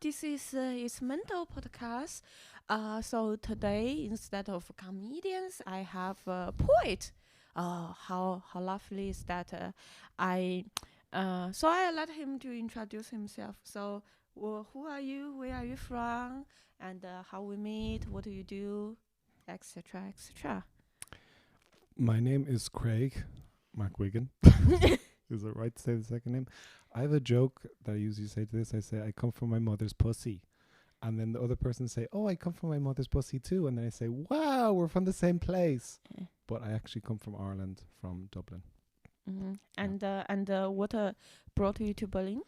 this is it's mental podcast. So today instead of comedians, I have a poet. How lovely is that? I so I let him to introduce himself. So, who are you? Where are you from? And how we meet? What do you do? Etc. Etc. My name is Craig McWigan. Is it right to say the second name? I have a joke that I usually say to this. I say, I come from my mother's pussy. And then the other person say, oh, I come from my mother's pussy too. And then I say, wow, we're from the same place. But I actually come from Ireland, from Dublin. Mm-hmm. And what brought you to Berlin?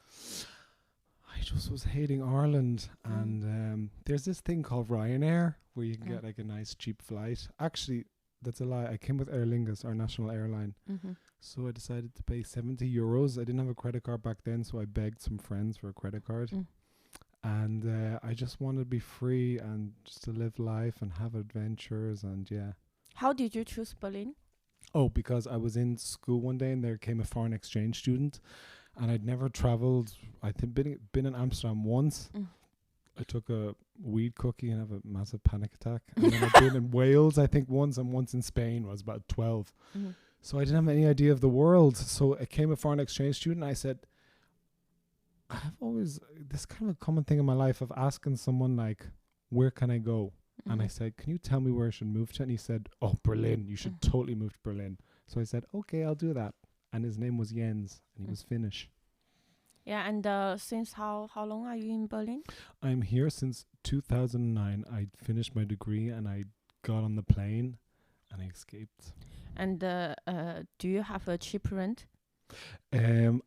I just was hating Ireland. And there's this thing called Ryanair where you can get like a nice cheap flight. Actually, that's a lie. I came with Aer Lingus, our national airline. So I decided to pay €70. I didn't have a credit card back then, so I begged some friends for a credit card. And I just wanted to be free and just to live life and have adventures and How did you choose Berlin? Oh, because I was in school one day and there came a foreign exchange student and I'd never traveled. I think been in Amsterdam once. I took a weed cookie and have a massive panic attack. And then I've been in Wales, I think once, and once in Spain. I was about 12. So I didn't have any idea of the world. So it came a foreign exchange student and I said, I've always, this kind of a common thing in my life of asking someone like, where can I go? And I said, can you tell me where I should move to? And he said, oh, Berlin. You should totally move to Berlin. So I said, okay, I'll do that. And his name was Jens and he was Finnish. Yeah, and since how long are you in Berlin? I'm here since 2009. I finished my degree and I got on the plane and I escaped. And do you have a cheap rent?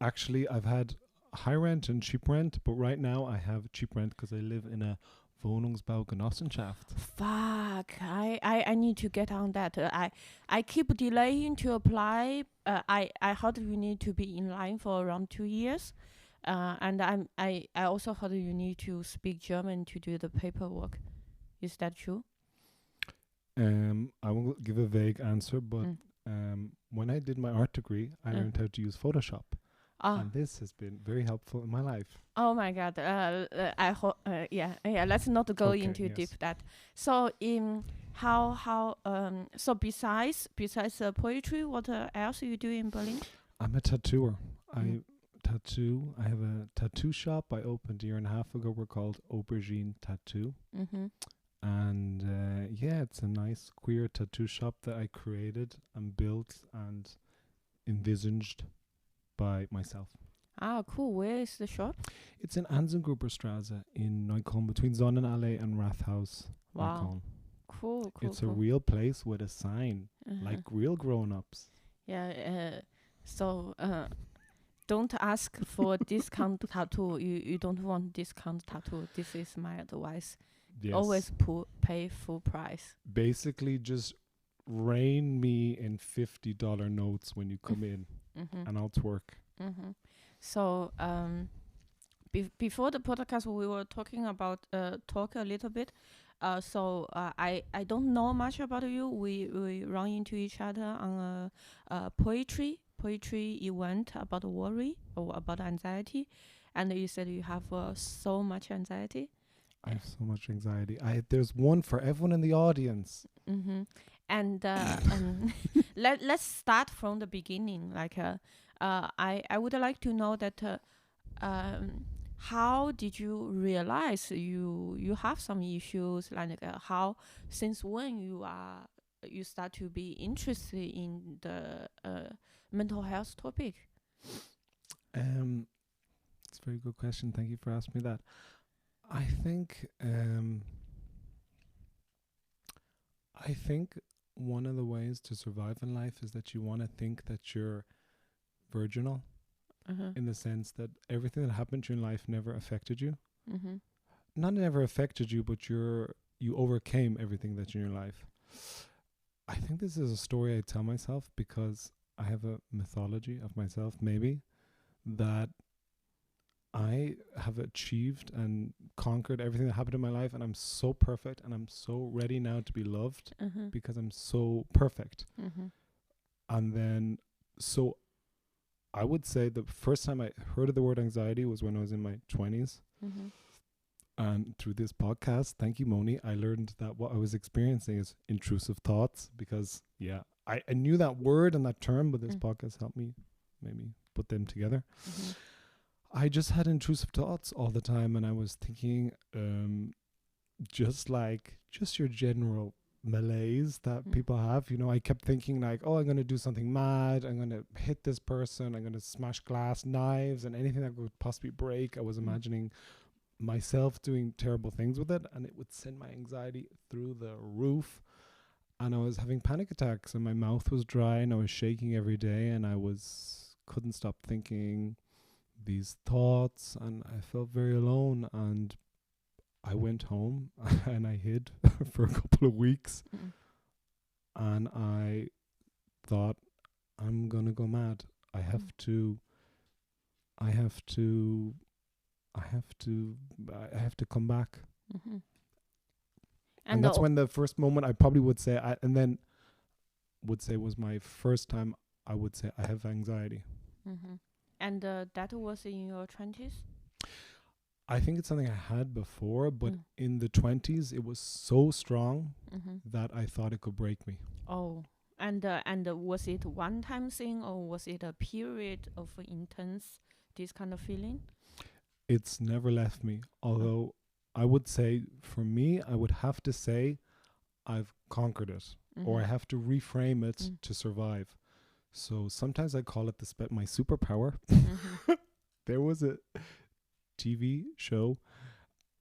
Actually, I've had high rent and cheap rent, but right now I have cheap rent because I live in a Wohnungsbaugenossenschaft. Fuck, I need to get on that. I keep delaying to apply. I heard you need to be in line for around 2 years. And I also heard you need to speak German to do the paperwork. Is that true? I will give a vague answer, but when I did my art degree, I learned how to use Photoshop. And this has been very helpful in my life. Oh my God! I hope. Let's not go into deep that. So, so besides poetry, what else you do in Berlin? I'm a tattooer. I tattoo. I have a tattoo shop I opened a year and a half ago. We're called Aubergine Tattoo. And it's a nice queer tattoo shop that I created and built and envisaged by myself. Ah, cool. Where is the shop? It's in Anzengruberstraße in Neukölln, between Sonnenallee and Rathaus. Wow. Neukölln. Cool. It's a real place with a sign, like real grown-ups. Yeah. So, don't ask for discount tattoo. You don't want discount tattoo. This is my advice. Yes. Always pay full price. Basically, just rain me in $50 notes when you come in, and I'll twerk. So, before the podcast, we were talking about talk a little bit. So I don't know much about you. We run into each other on a poetry event about worry or about anxiety, and you said you have so much anxiety. I have so much anxiety. There's one for everyone in the audience. And let's start from the beginning. Like, I would like to know that how did you realize you have some issues? Like, how since when you start to be interested in the mental health topic? It's a very good question. Thank you for asking me that. I think one of the ways to survive in life is that you want to think that you're virginal, in the sense that everything that happened to you in life never affected you. Not never affected you, but you overcame everything that's in your life. I think this is a story I tell myself because I have a mythology of myself, maybe, that I have achieved and conquered everything that happened in my life, and I'm so perfect, and I'm so ready now to be loved because I'm so perfect. And then, so I would say the first time I heard of the word anxiety was when I was in my 20s. And through this podcast, thank you, Moni, I learned that what I was experiencing is intrusive thoughts because, yeah, I knew that word and that term, but this podcast helped me maybe put them together. Mm-hmm. I just had intrusive thoughts all the time, and I was thinking just your general malaise that people have. You know, I kept thinking like, oh, I'm going to do something mad. I'm going to hit this person. I'm going to smash glass, knives, and anything that could possibly break. I was imagining myself doing terrible things with it, and it would send my anxiety through the roof. And I was having panic attacks, and my mouth was dry, and I was shaking every day, and I couldn't stop thinking these thoughts, and I felt very alone. And I went home and I hid for a couple of weeks, and I thought, I'm gonna go mad. I have to come back. And that's when the first moment I probably would say, was my first time I would say I have anxiety. And that was in your 20s? I think it's something I had before, but in the 20s, it was so strong that I thought it could break me. Oh, and was it one-time thing, or was it a period of intense, this kind of feeling? It's never left me. Although I would say, for me, I would have to say I've conquered it, or I have to reframe it to survive. So sometimes I call it my superpower. There was a TV show.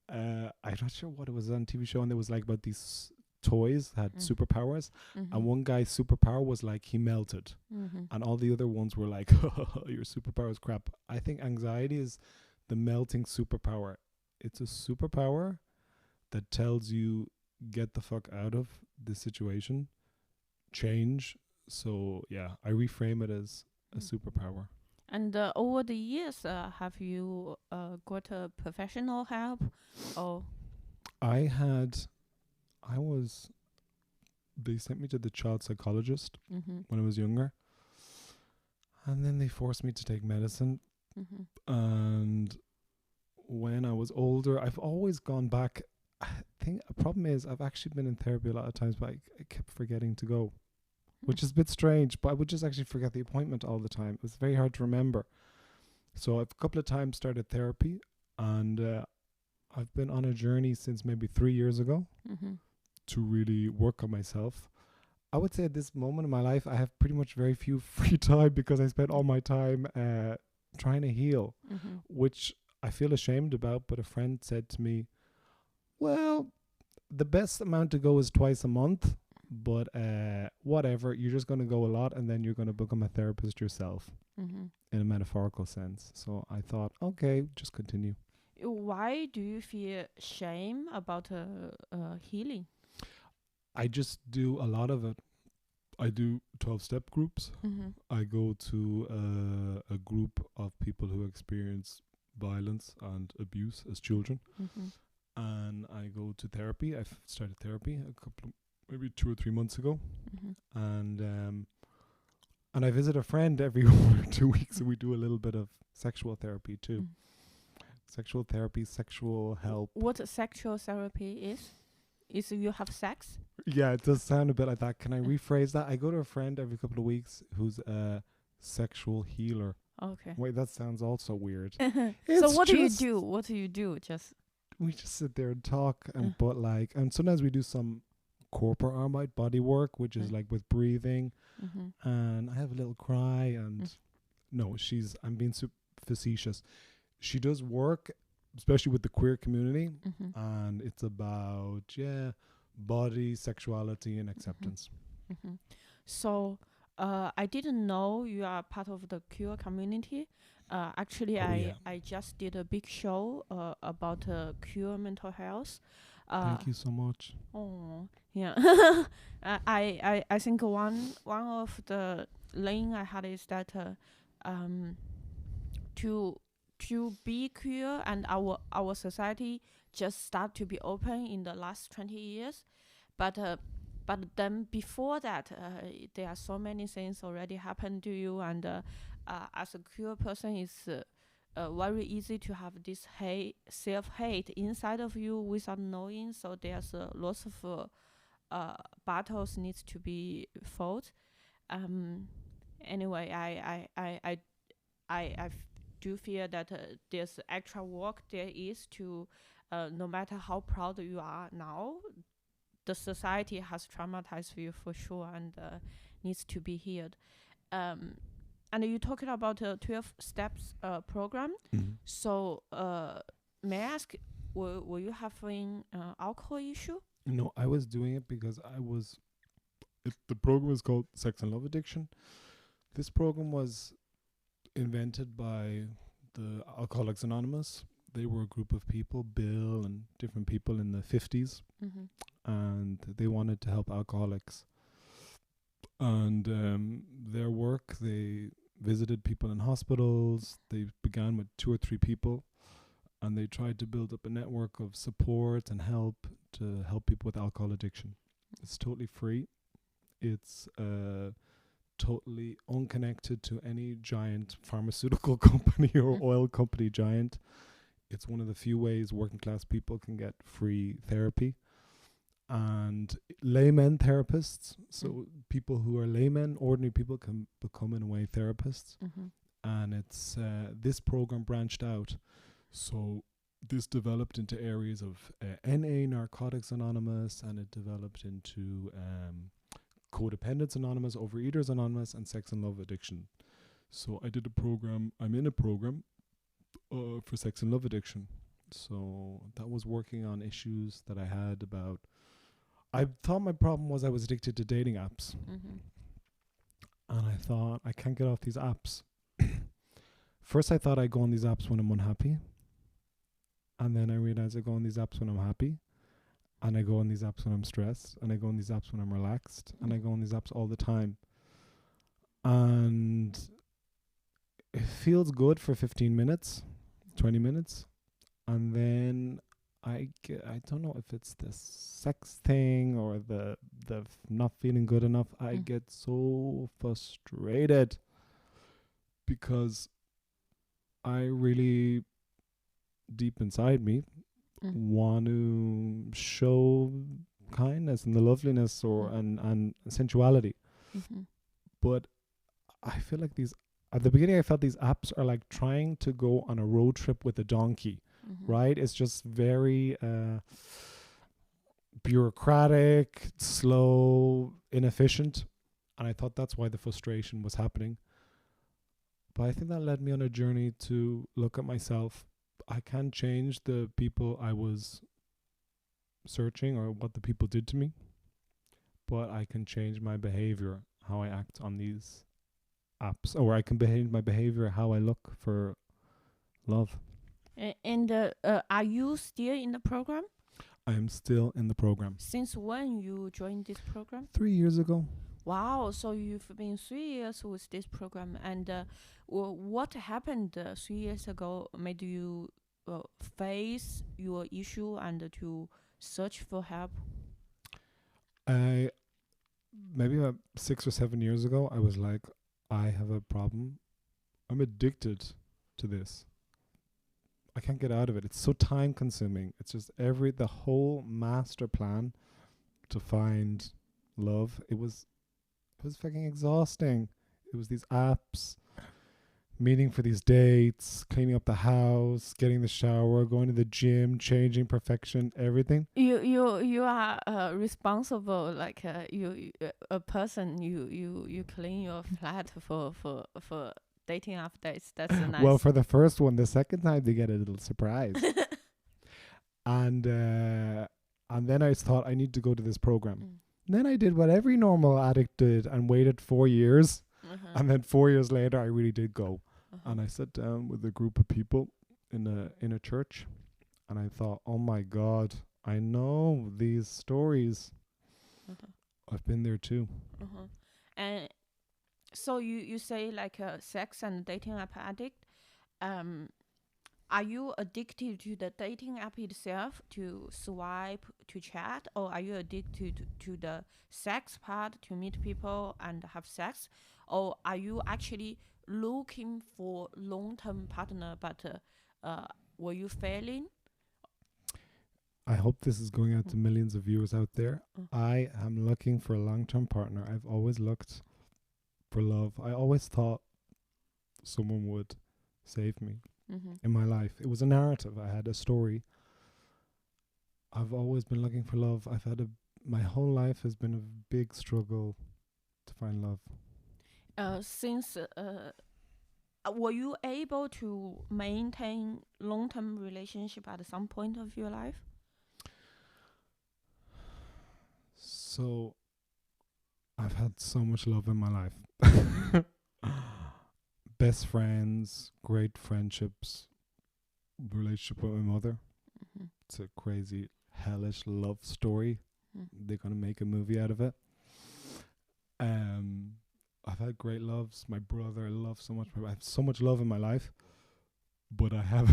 I'm not sure what it was on TV show, and there was like about these toys had superpowers, and one guy's superpower was like he melted, and all the other ones were like, your superpower is crap. I think anxiety is the melting superpower. It's a superpower that tells you get the fuck out of this situation, change. So yeah, I reframe it as a superpower. And over the years, have you got a professional help? Or they sent me to the child psychologist when I was younger, and then they forced me to take medicine. And when I was older, I've always gone back. I think a problem is I've actually been in therapy a lot of times, but I kept forgetting to go, which is a bit strange, but I would just actually forget the appointment all the time. It was very hard to remember. So I've a couple of times started therapy, and I've been on a journey since maybe 3 years ago to really work on myself. I would say at this moment in my life, I have pretty much very few free time because I spent all my time trying to heal, which I feel ashamed about. But a friend said to me, well, the best amount to go is twice a month. But whatever, you're just going to go a lot, and then you're going to become a therapist yourself in a metaphorical sense. So I thought, okay, just continue. Why do you feel shame about healing? I just do a lot of it. I do 12-step groups. I go to a group of people who experience violence and abuse as children. And I go to therapy. I've started therapy maybe 2 or 3 months ago, and I visit a friend every 1 or 2 weeks, and we do a little bit of sexual therapy too. Sexual therapy, sexual help. What sexual therapy is? Is you have sex? Yeah, it does sound a bit like that. Can I rephrase that? I go to a friend every couple of weeks who's a sexual healer. Okay. Wait, that sounds also weird. So what do you do? What do you do? We just sit there and talk, and and sometimes we do some corporate armite body work, which is like with breathing, and I have a little cry, and no, I'm being facetious. She does work, especially with the queer community, and it's about body, sexuality, and acceptance. So I didn't know you are part of the queer community. Actually, I just did a big show about queer mental health. Thank you so much. Oh, yeah. I think one of the line I had is that to be queer, and our society just start to be open in the last 20 years, but then before that, there are so many things already happened to you, and as a queer person, very easy to have this self-hate inside of you without knowing. So there's lots of battles needs to be fought. Anyway, I do feel that there's extra work there is to, no matter how proud you are now, the society has traumatized you for sure, and needs to be healed. And you talking about a 12 steps program. So may I ask, were you having alcohol issue? No, I was doing it because the program is called Sex and Love Addiction. This program was invented by the Alcoholics Anonymous. They were a group of people, Bill and different people in the 50s, and they wanted to help alcoholics. And their work, they visited people in hospitals. They began with 2 or 3 people, and they tried to build up a network of support and help to help people with alcohol addiction. It's totally free. It's totally unconnected to any giant pharmaceutical company or oil company giant. It's one of the few ways working class people can get free therapy. And laymen therapists, so people who are laymen, ordinary people, can become in a way therapists. And it's this program branched out. So this developed into areas of NA, Narcotics Anonymous, and it developed into Codependence Anonymous, Overeaters Anonymous, and Sex and Love Addiction. So I'm in a program for sex and love addiction. So that was working on issues that I had about, I thought my problem was I was addicted to dating apps. And I thought, I can't get off these apps. First I thought I go on these apps when I'm unhappy. And then I realized I go on these apps when I'm happy. And I go on these apps when I'm stressed. And I go on these apps when I'm relaxed. And I go on these apps all the time. And it feels good for 15 minutes, 20 minutes. And then I don't know if it's the sex thing or the not feeling good enough. I get so frustrated because I really, deep inside me, want to show kindness and the loveliness or and sensuality. But I feel like at the beginning I felt these apps are like trying to go on a road trip with a donkey. Right? It's just very bureaucratic, slow, inefficient. And I thought that's why the frustration was happening. But I think that led me on a journey to look at myself. I can't change the people I was searching or what the people did to me, but I can change my behavior, how I act on these apps, or I can change my behavior, how I look for love. And are you still in the program? I am still in the program. Since when you joined this program? 3 years ago. Wow, so you've been 3 years with this program. And what happened 3 years ago made you face your issue and to search for help? Maybe about 6 or 7 years ago, I was like, I have a problem. I'm addicted to this. I can't get out of it. It's so time consuming. It's just the whole master plan to find love. It was fucking exhausting. It was these apps, meeting for these dates, cleaning up the house, getting the shower, going to the gym, changing perfection, everything. You are responsible, like you a person. You clean your flat for dating app dates. That's nice. Well, for the first one, the second time they get a little surprise. And then I thought I need to go to this program. Then I did what every normal addict did and waited 4 years. And then 4 years later, I really did go. And I sat down with a group of people in a church. And I thought, oh my God, I know these stories. I've been there too. And so you say like sex and dating app addict. Are you addicted to the dating app itself, to swipe, to chat, or are you addicted to the sex part, to meet people and have sex, or are you actually looking for long-term partner, but were you failing? I hope this is going out to millions of viewers out there. I am looking for a long-term partner. I've always looked for love. I always thought someone would save me in my life. It was a narrative. I had a story. I've always been looking for love. My whole life has been a big struggle to find love. Since were you able to maintain long-term relationship at some point of your life? So I've had so much love in my life. Best friends, great friendships, relationship with my mother. It's a crazy, hellish love story. They're going to make a movie out of it. I've had great loves. My brother, I love so much. I have so much love in my life. But I have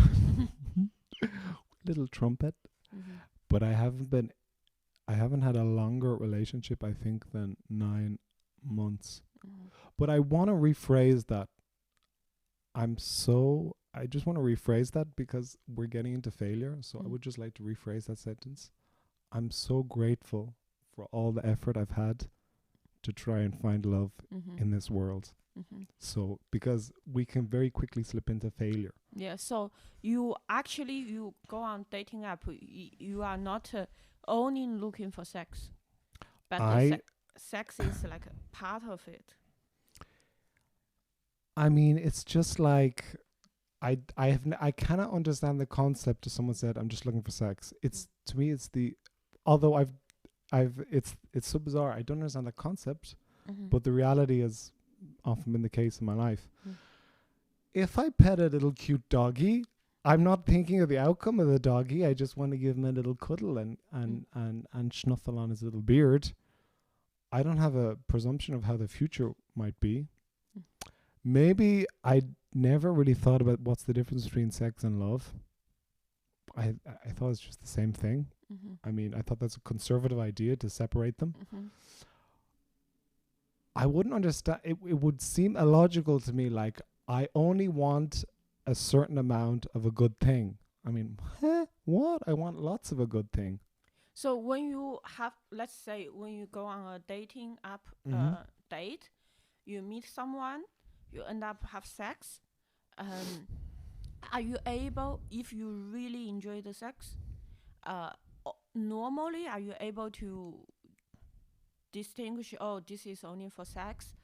little trumpet. But I haven't had a longer relationship, I think, than 9 months. But I want to rephrase that. I just want to rephrase that because we're getting into failure. So I would just like to rephrase that sentence. I'm so grateful for all the effort I've had to try and find love in this world. So because we can very quickly slip into failure. Yeah, so you go on dating app, you are not only looking for sex, but sex is like a part of it. I mean, it's just like I cannot understand the concept. If someone said, "I'm just looking for sex," it's to me, although it's so bizarre. I don't understand the concept, but the reality has often been the case in my life. If I pet a little cute doggy, I'm not thinking of the outcome of the doggy. I just want to give him a little cuddle and snuffle on his little beard. I don't have a presumption of how the future might be. Maybe I never really thought about what's the difference between sex and love. I thought it's just the same thing. I mean, I thought that's a conservative idea to separate them. I wouldn't understand. It would seem illogical to me, like, I only want a certain amount of a good thing. I mean, what? I want lots of a good thing. So when you have, let's say, when you go on a dating app date, you meet someone, you end up have sex. Are you able, if you really enjoy the sex, normally are you able to distinguish, oh, this is only for sex,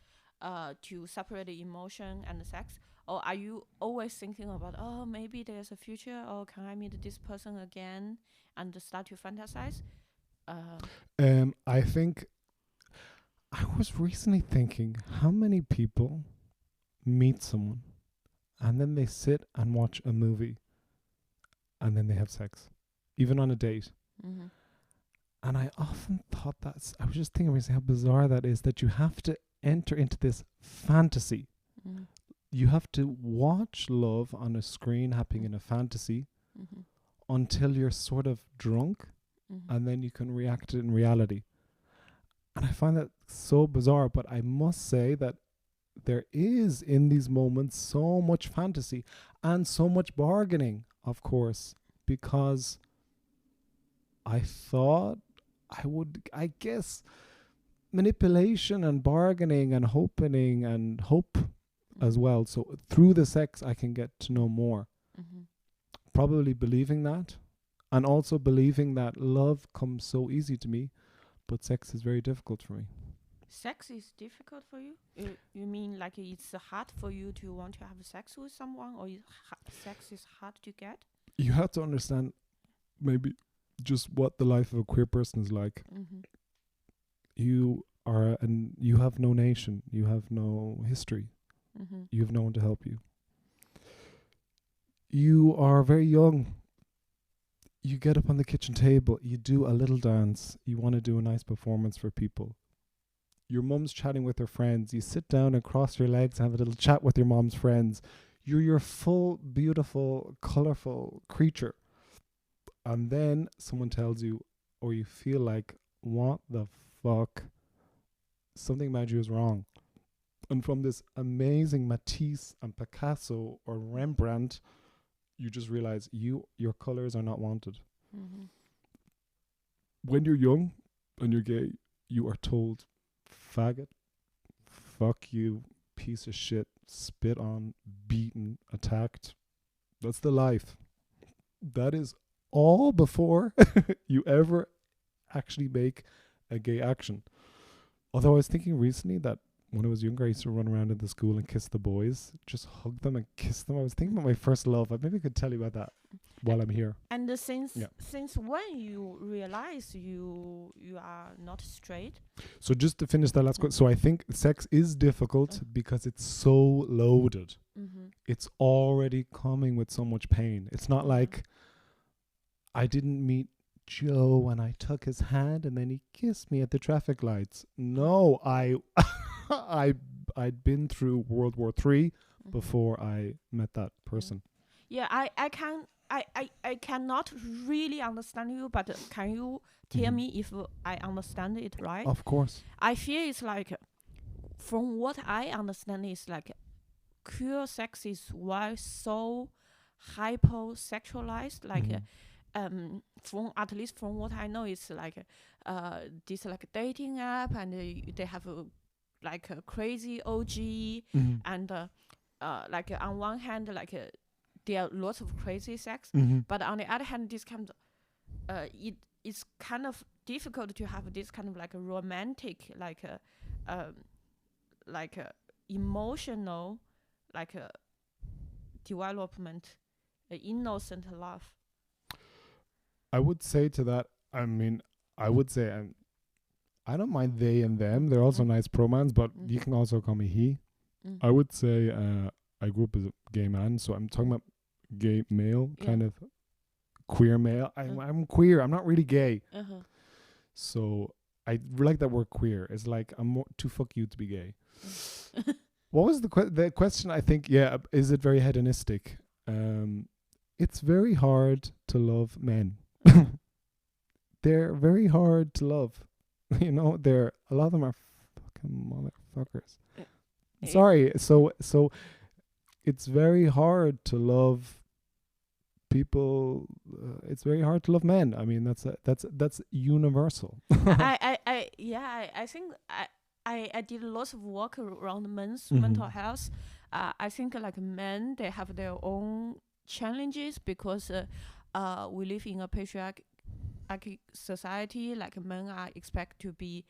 to separate the emotion and the sex? Or are you always thinking about, oh, maybe there's a future, or can I meet this person again, and start to fantasize? I think I was recently thinking, how many people meet someone and then they sit and watch a movie and then they have sex, even on a date. And I often thought I was just thinking how bizarre that is, that you have to enter into this fantasy. You have to watch love on a screen happening in a fantasy until you're sort of drunk, and then you can react to it in reality. And I find that so bizarre, but I must say that there is, in these moments, so much fantasy and so much bargaining, of course, because I thought I guess manipulation and bargaining and hoping and hope as well. So through the sex, I can get to know more. Probably believing that, and also believing that love comes so easy to me, but sex is very difficult for me. Sex is difficult for you? You mean like it's hard for you to want to have sex with someone, or sex is hard to get? You have to understand maybe just what the life of a queer person is like. You have no nation, you have no history, you have no one to help you. You are very young. You get up on the kitchen table, you do a little dance, you want to do a nice performance for people. Your mum's chatting with her friends. You sit down and cross your legs and have a little chat with your mom's friends. You're your full, beautiful, colorful creature. And then someone tells you, or you feel like, what the fuck? Something about you is wrong. And from this amazing Matisse and Picasso or Rembrandt, you just realize your colors are not wanted. Mm-hmm. When you're young and you're gay, you are told, faggot, fuck you, piece of shit, spit on, beaten, attacked. That's the life. That is all before you ever actually make a gay action. Although I was thinking recently that when I was younger, I used to run around in the school and kiss the boys, just hug them and kiss them. I was thinking about my first love. Maybe I could tell you about that while I'm here. And since when you realize you are not straight? So just to finish that last question, so I think sex is difficult because it's so loaded. Mm-hmm. It's already coming with so much pain. It's not like I didn't meet Joe and I took his hand and then he kissed me at the traffic lights. No, I'd been through World War III before I met that person. Yeah, I cannot really understand you, but can you tell me if I understand it right? Of course. I feel it's like, from what I understand, is like queer sex is why so hypersexualized. Like, from at least from what I know, it's like this like dating app, and they have like a crazy OG, and like on one hand, like there are lots of crazy sex, but on the other hand, this kind of it's kind of difficult to have this kind of like a romantic, like a emotional, like a development, innocent love. I would say to that, I mean, I would say I don't mind they and them. They're also nice pronouns, but you can also call me he. I would say I grew up as a gay man, so I'm talking about gay male, kind of queer male. I'm queer. I'm not really gay. So I like that word queer. It's like I'm more too fuck you to be gay. What was the question? I think, is it very hedonistic? It's very hard to love men. They're very hard to love. You know, a lot of them are fucking motherfuckers. Sorry. So it's very hard to love people. It's very hard to love men. I mean, that's universal. I think I did lots of work around men's mental health. I think like men, they have their own challenges because we live in a patriarchal society. Like men are expected to be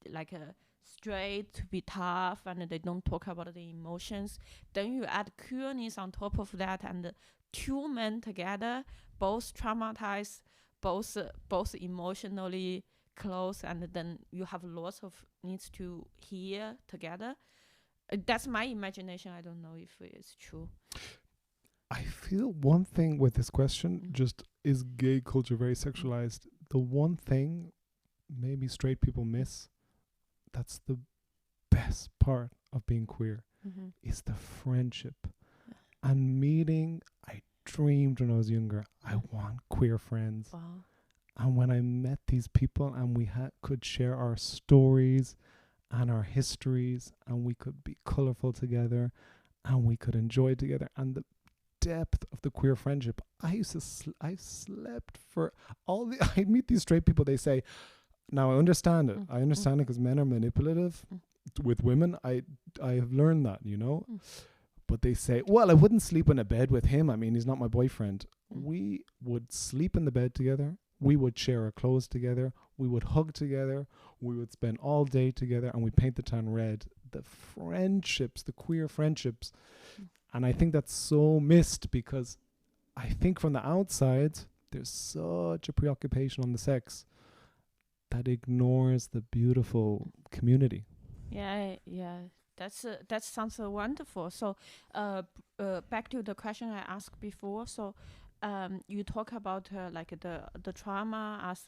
like straight, to be tough, and they don't talk about the emotions. Then you add queerness on top of that, and two men together, both traumatized, both emotionally close, and then you have lots of needs to heal together. That's my imagination. I don't know if it's true. I feel one thing with this question, just is gay culture very sexualized? The one thing maybe straight people miss, that's the best part of being queer, is the friendship. And meeting, I dreamed when I was younger, I want queer friends. Wow. And when I met these people and we could share our stories and our histories, and we could be colorful together, and we could enjoy together, and the depth of the queer friendship. I slept for I meet these straight people, they say, now I understand it. I understand it because men are manipulative with women. I have learned that, you know. But they say, well, I wouldn't sleep in a bed with him. I mean, he's not my boyfriend. We would sleep in the bed together. We would share our clothes together. We would hug together. We would spend all day together, and we paint the town red. The friendships, the queer friendships. And I think that's so missed because I think from the outside, there's such a preoccupation on the sex that ignores the beautiful community. Yeah. That sounds wonderful. So, back to the question I asked before. So, you talk about like the trauma as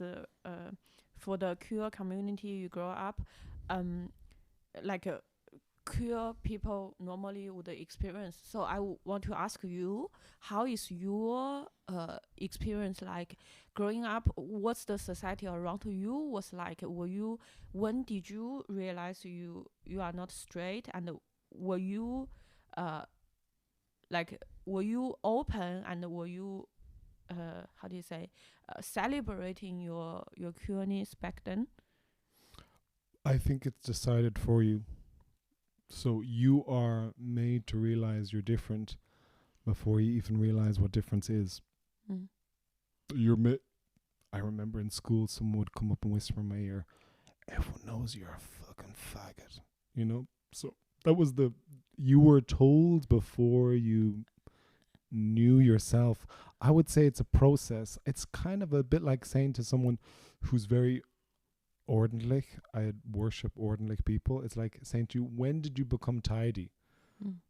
for the queer community you grow up, like queer people normally would experience. So I want to ask you, how is your experience like growing up? What's the society around you was like? When did you realize you are not straight, and were you like were you open, and were you how do you say celebrating your queerness back then? I think it's decided for you. So you are made to realize you're different before you even realize what difference is. Mm. I remember in school someone would come up and whisper in my ear, "Everyone knows you're a fucking faggot." You know? So that was you were told before you knew yourself. I would say it's a process. It's kind of a bit like saying to someone who's very ordinary, I worship ordinary people. It's like saying to you, when did you become tidy? Mm.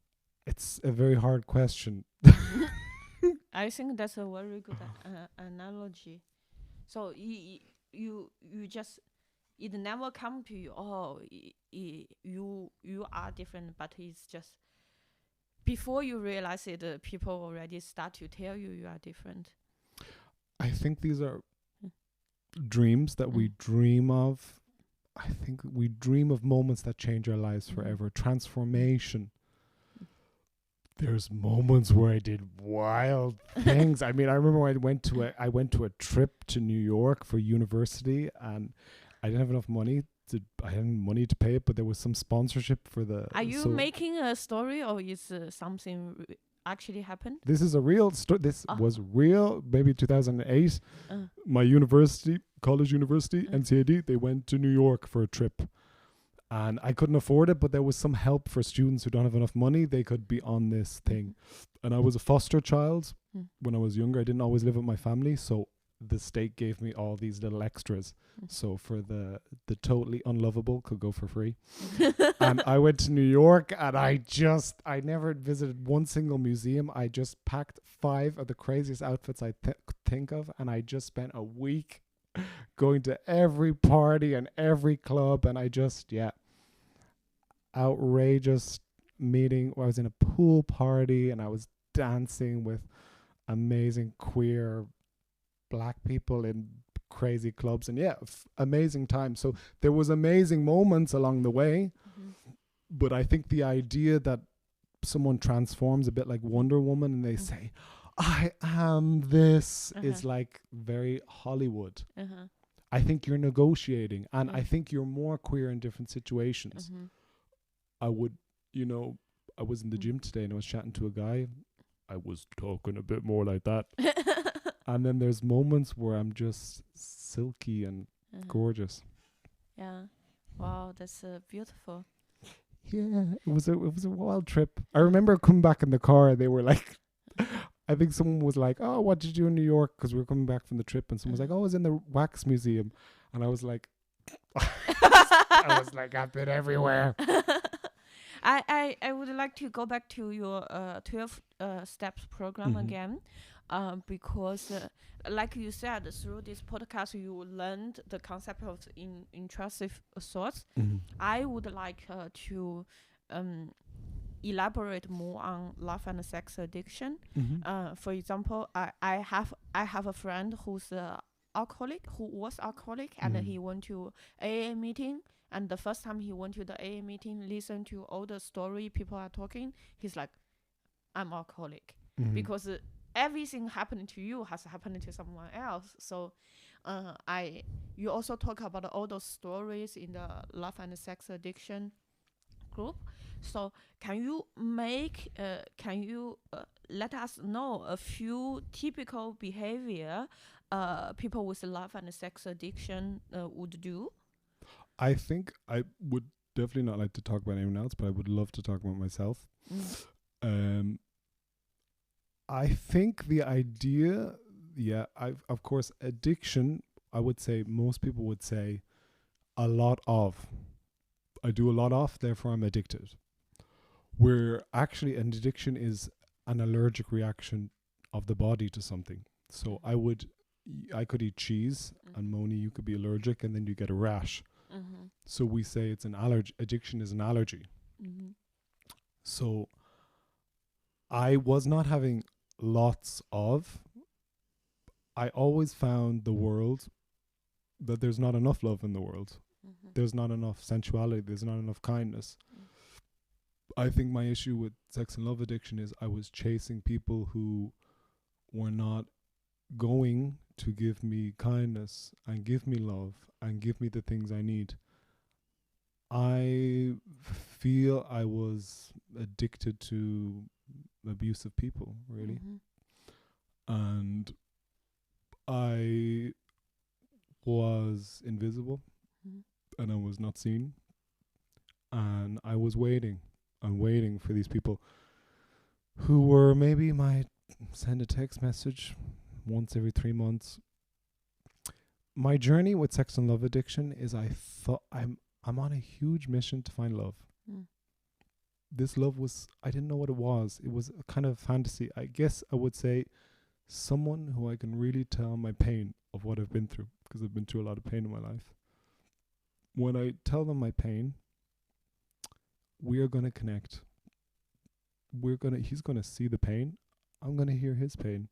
It's a very hard question. I think that's a very good analogy. So you just, it never come to you, oh, you are different, but it's just before you realize it, people already start to tell you are different. I think these are dreams that we dream of. I think we dream of moments that change our lives forever. Transformation. There's moments where I did wild things. I mean, I remember when I went to a trip to New York for university, and I didn't have enough money. I hadn't money to pay it, but there was some sponsorship for the. Are you making a story, or is something actually happened? This is a real story. This was real. Maybe 2008. My college university, NCAD, they went to New York for a trip. And I couldn't afford it, but there was some help for students who don't have enough money. They could be on this thing. And I was a foster child when I was younger. I didn't always live with my family, so the state gave me all these little extras. So for the totally unlovable could go for free. And I went to New York, and I never visited one single museum. I just packed 5 of the craziest outfits I think of, and I just spent a week going to every party and every club, and I just outrageous meeting. I was in a pool party, and I was dancing with amazing queer black people in crazy clubs, and amazing time. So there was amazing moments along the way, but I think the idea that someone transforms a bit like Wonder Woman and they say, I am this, is like very Hollywood. I think you're negotiating, and I think you're more queer in different situations. I was in the gym today, and I was chatting to a guy. I was talking a bit more like that. And then there's moments where I'm just silky and gorgeous. Yeah. Wow, that's beautiful. Yeah, it was a wild trip. I remember coming back in the car. They were like, I think someone was like, "Oh, what did you do in New York?" Because we were coming back from the trip, and someone was like, "Oh, I was in the wax museum," and I was like, "I've been everywhere." I would like to go back to your 12 steps program again, because like you said, through this podcast you learned the concept of intrusive thoughts. I would like to elaborate more on love and sex addiction. For example, I have a friend who was alcoholic, and he went to AA meeting. And the first time he went to the AA meeting, listened to all the story people are talking, he's like, I'm alcoholic. Because everything happening to you has happened to someone else. So you also talk about all those stories in the love and sex addiction group. So can you let us know a few typical behavior people with love and sex addiction would do? I think I would definitely not like to talk about anyone else, but I would love to talk about myself. I think the idea, of course, addiction, I would say most people would say a lot of. I do a lot of, therefore I'm addicted. Where actually an addiction is an allergic reaction of the body to something. So I could eat cheese, and Moni, you could be allergic, and then you get a rash. So we say it's an allergy. Addiction is an allergy. So I was not having lots of. I always found the world that there's not enough love in the world. There's not enough sensuality. There's not enough kindness. I think my issue with sex and love addiction is I was chasing people who were not going to give me kindness and give me love and give me the things I need. I feel I was addicted to abusive people, really. And I was invisible and I was not seen. And I was waiting and waiting for these people who were maybe might send a text message once every 3 months. My journey with sex and love addiction is I thought I'm on a huge mission to find love. This love was, I didn't know what it was. It was a kind of fantasy. I guess I would say someone who I can really tell my pain of what I've been through, because I've been through a lot of pain in my life. When I tell them my pain, we are going to connect. He's going to see the pain. I'm going to hear his pain.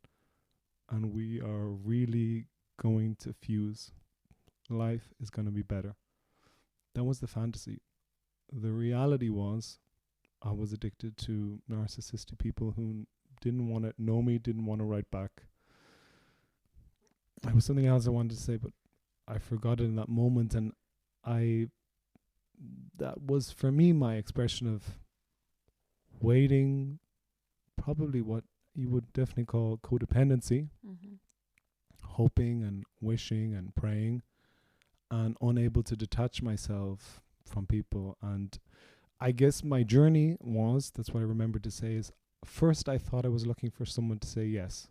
And we are really going to fuse. Life is going to be better. That was the fantasy. The reality was I was addicted to narcissistic people who didn't want to know me, didn't want to write back. There was something else I wanted to say, but I forgot it in that moment. And that was for me my expression of waiting, probably what you would definitely call codependency, hoping and wishing and praying, and unable to detach myself from people. And I guess my journey was, that's what I remember to say, is first I thought I was looking for someone to say yes.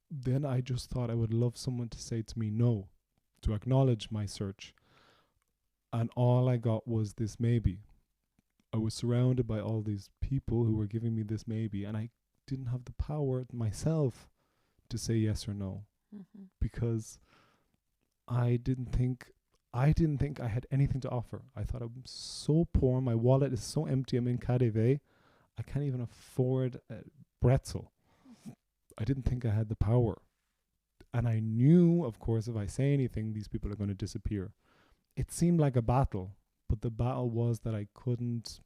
Then I just thought I would love someone to say to me no, to acknowledge my search. And all I got was this maybe. I was surrounded by all these people who were giving me this maybe, and I didn't have the power myself to say yes or no, because I didn't think I had anything to offer. I thought I'm so poor. My wallet is so empty. I'm in KaDeWe. I can't even afford a pretzel. I didn't think I had the power. And I knew, of course, if I say anything, these people are going to disappear. It seemed like a battle, but the battle was that I couldn't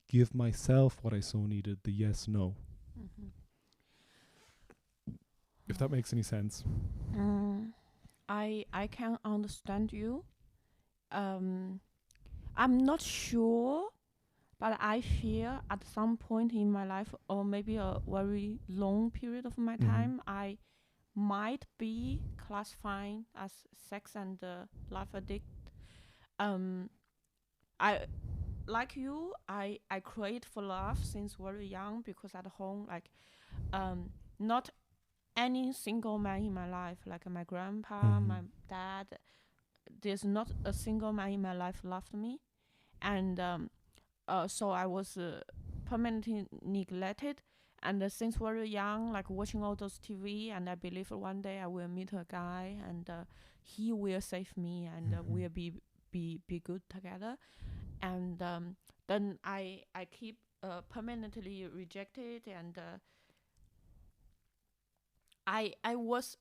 give myself what I so needed, the yes, no. If that makes any sense. I can understand you. I'm not sure, but I feel at some point in my life, or maybe a very long period of my time, I might be classifying as sex and love addict. I like you. I create for love since very young, because at home, like, not any single man in my life, like my grandpa, my dad, there's not a single man in my life loved me, and so I was permanently neglected. And since very young, like watching all those TV, and I believe one day I will meet a guy, and he will save me, and we'll be good together. And then I keep permanently rejected, and I was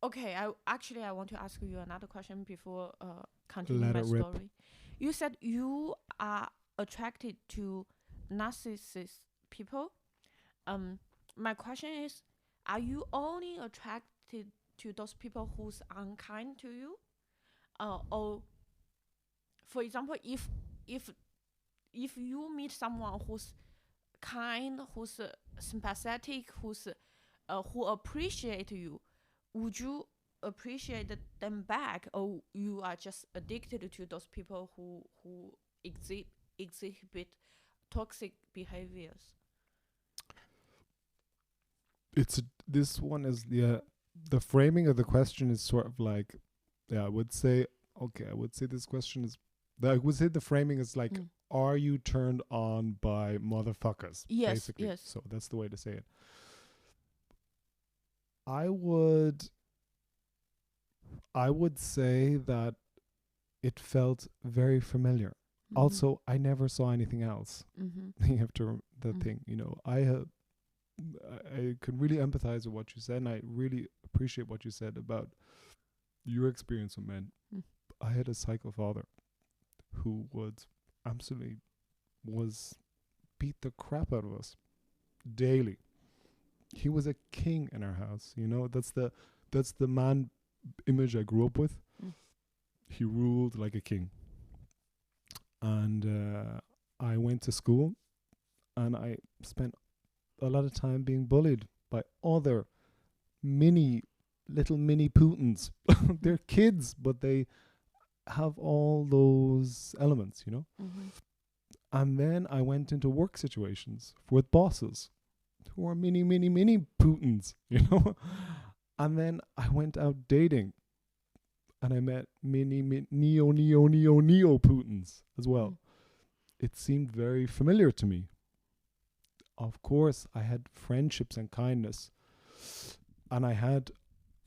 okay. I want to ask you another question before continuing my story. You said you are attracted to narcissist people. My question is, are you only attracted to those people who's unkind to you, or for example, if you meet someone who's kind, who's sympathetic, who appreciate you, would you appreciate them back, or you are just addicted to those people who exhibit toxic behaviors? This one is the framing of the question is sort of like, I would say this question is, I would say the framing is like, are you turned on by motherfuckers? Yes, basically. yes. So that's the way to say it. I would say that it felt very familiar. Also, I never saw anything else. You have to thing, I can really empathize with what you said, and I really appreciate what you said about your experience with men. I had a psycho father who was absolutely was beat the crap out of us daily. He was a king in our house. You know, that's the man image I grew up with. He ruled like a king. And I went to school, and I spent a lot of time being bullied by other little mini Putins. They're kids, but they have all those elements, you know. And then I went into work situations with bosses who are mini Putins, you know. And then I went out dating, and I met mini neo Putins as well. It seemed very familiar to me. Of course, I had friendships and kindness, and I had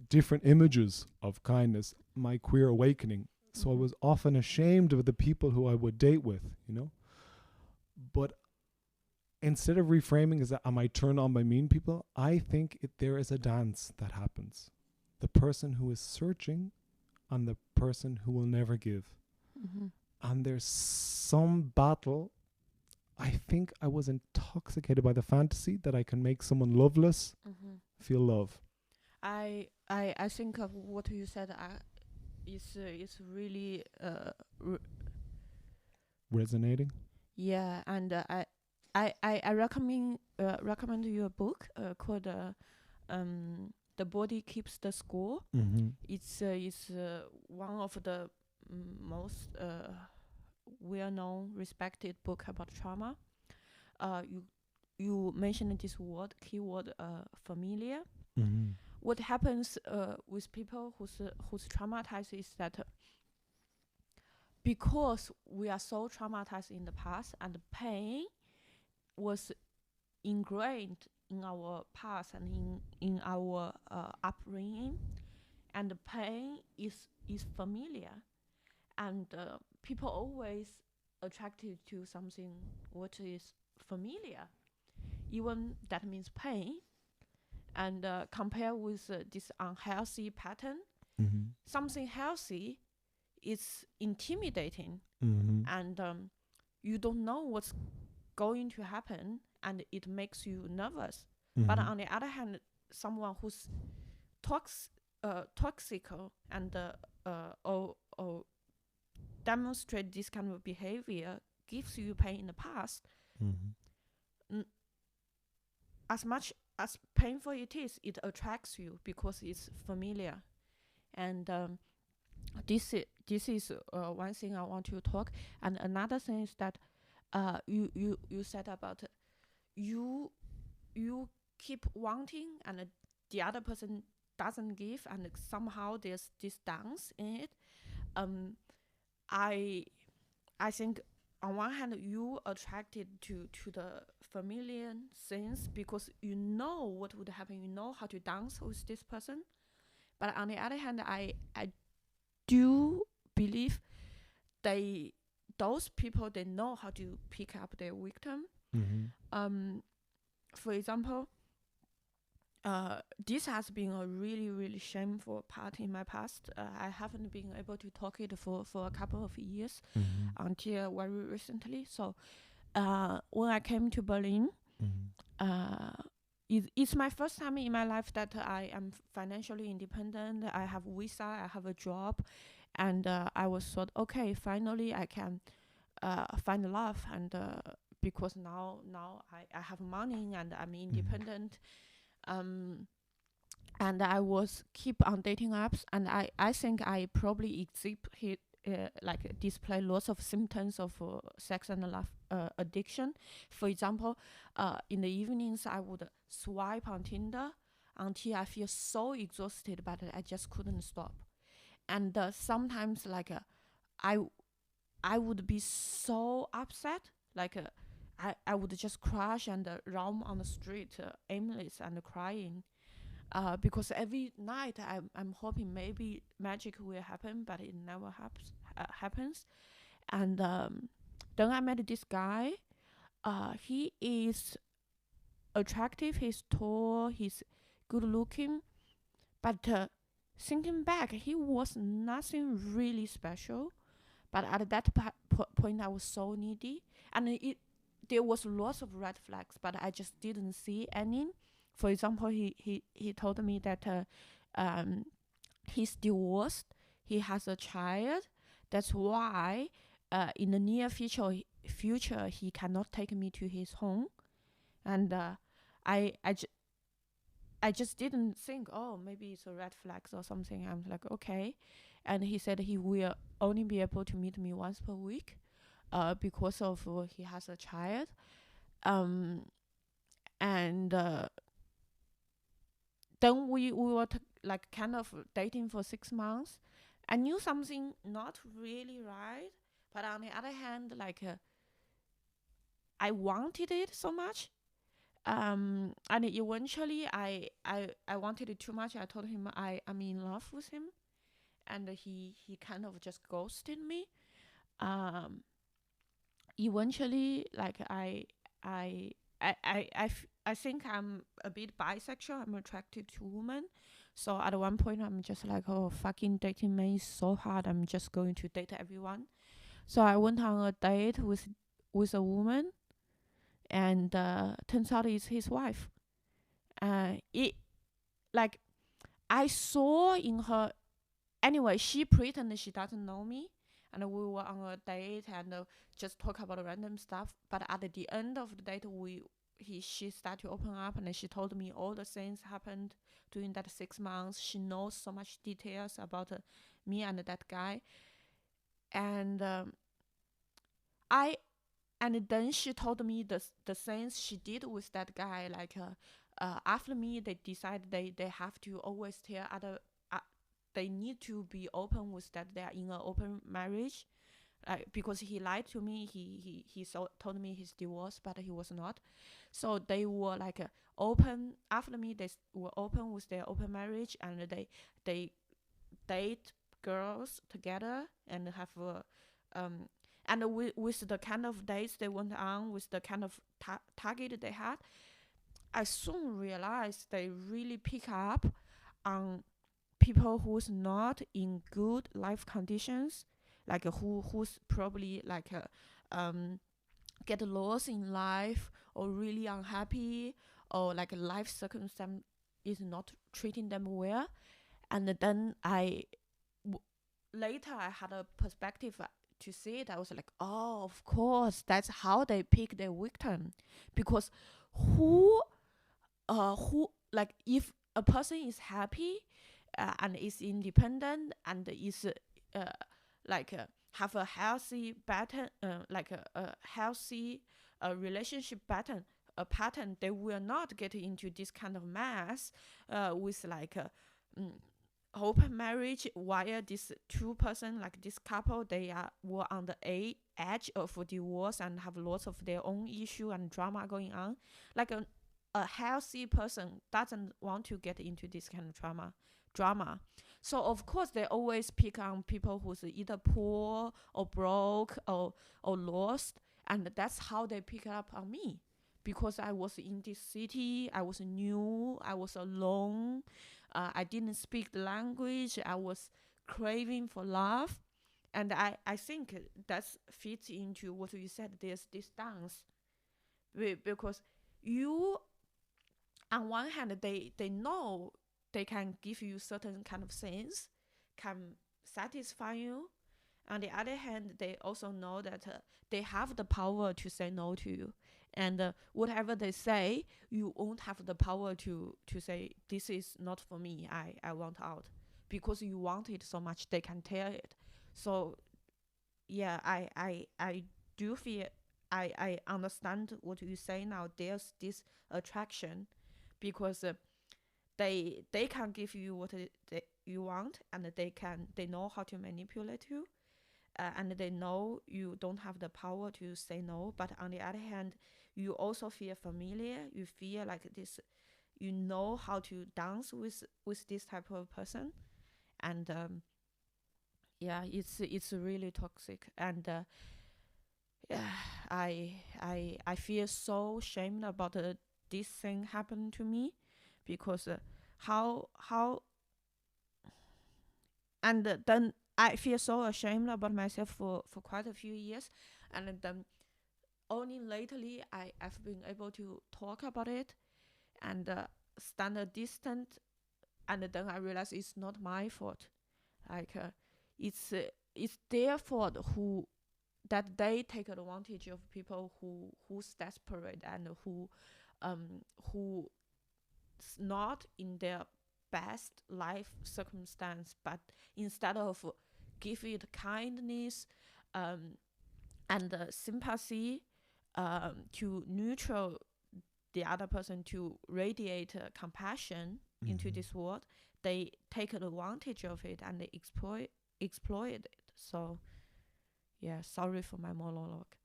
different images of kindness, my queer awakening. So I was often ashamed of the people who I would date with, you know. But instead of reframing as that, am I turned on by mean people? I think there is a dance that happens. The person who is searching and the person who will never give. And there's some battle. I think I was intoxicated by the fantasy that I can make someone loveless feel love. I think of what you said is really resonating. Yeah, and I recommend you a book called The Body Keeps the Score. It's one of the most well-known, respected book about trauma. You mentioned this keyword, familiar. What happens with people who's traumatized is that because we are so traumatized in the past, and the pain was ingrained in our past and in our upbringing, and the pain is familiar, and people always attracted to something what is familiar, even that means pain. And compare with this unhealthy pattern, something healthy is intimidating, and you don't know what's going to happen, and it makes you nervous. But on the other hand, someone who's toxic and or demonstrate this kind of behavior gives you pain in the past, as much as painful it is, it attracts you because it's familiar. And this is one thing I want to talk. And another thing is that you said about you keep wanting, and the other person doesn't give, and somehow there's this dance in it. I think on one hand you attracted to the familiar things because you know what would happen, you know how to dance with this person. But on the other hand, I do believe those people, they know how to pick up their victim. For example, this has been a really, really shameful part in my past. I haven't been able to talk it for a couple of years until very recently. So when I came to Berlin, it's my first time in my life that I am financially independent. I have visa, I have a job, and I was thought, okay, finally I can find love, and because now I have money and I'm independent. And I was keep on dating apps, and I think I probably exhibit like display lots of symptoms of sex and love addiction. For example, in the evenings I would swipe on Tinder until I feel so exhausted, but I just couldn't stop. And sometimes like I would be so upset, like I would just crash and roam on the street aimless and crying. Because every night I'm hoping maybe magic will happen, but it never happens. And then I met this guy. He is attractive, he's tall, he's good looking, but thinking back, he was nothing really special. But at that point, I was so needy, and there was lots of red flags, but I just didn't see any. For example, he told me that he's divorced, he has a child. That's why in the near future he cannot take me to his home. And I I, j- I just didn't think, oh, maybe it's a red flags or something. I'm like, okay. And he said he will only be able to meet me once per week because of he has a child. Um, and then we were like kind of dating for 6 months. I knew something not really right, but on the other hand, like I wanted it so much. And eventually I wanted it too much. I told him I'm in love with him, and he kind of just ghosted me. Um, Eventually, like I I think I'm a bit bisexual. I'm attracted to women. So at one point, I'm just like, oh, fucking dating men is so hard. I'm just going to date everyone. So I went on a date with a woman, and turns out it's his wife. It like I saw in her. Anyway, she pretended she doesn't know me, and we were on a date and just talk about random stuff. But at the end of the date, she started to open up, and she told me all the things happened during that 6 months. She knows so much details about me and that guy, and I and then she told me the things she did with that guy. Like after me, they decided they have to always tell other. They need to be open with that they are in an open marriage, because he lied to me. He told me he's divorced, but he was not. So they were like open after me. They were open with their open marriage, and they date girls together and have um and with the kind of dates they went on, with the kind of target they had, I soon realized they really pick up on people who's not in good life conditions, like who's probably like get lost in life, or really unhappy, or like life circumstance is not treating them well. And then later I had a perspective to see it. I was like, oh, of course, that's how they pick their victim. Because who who like if a person is happy and is independent and is uh, like have a healthy pattern, like a healthy relationship pattern, they will not get into this kind of mess with like mm, open marriage, while this two person, like this couple, were on the edge of divorce and have lots of their own issue and drama going on. Like a healthy person doesn't want to get into this kind of drama. So of course they always pick on people who's either poor or broke or lost, and that's how they pick up on me. Because I was in this city, I was new, I was alone, I didn't speak the language, I was craving for love. And I think that fits into what you said. There's this dance because you, on one hand, they know they can give you certain kind of things, can satisfy you. On the other hand, they also know that they have the power to say no to you, and whatever they say, you won't have the power to say this is not for me. I want out, because you want it so much. They can tell it. So yeah, I do feel I understand what you say now. There's this attraction, because they can give you what you want, and they know how to manipulate you, and they know you don't have the power to say no. But on the other hand, you also feel familiar. You feel like this. You know how to dance with this type of person, and yeah, it's really toxic. And yeah, I feel so ashamed about this thing happened to me, because how and then I feel so ashamed about myself for quite a few years. And then only lately I've been able to talk about it and stand a distant, and then I realize it's not my fault. Like it's their fault who that they take advantage of people who's desperate and who's not in their best life circumstance, but instead of give it kindness and sympathy to neutral the other person, to radiate compassion into this world, they take advantage of it and they exploit it. So yeah, sorry for my monologue.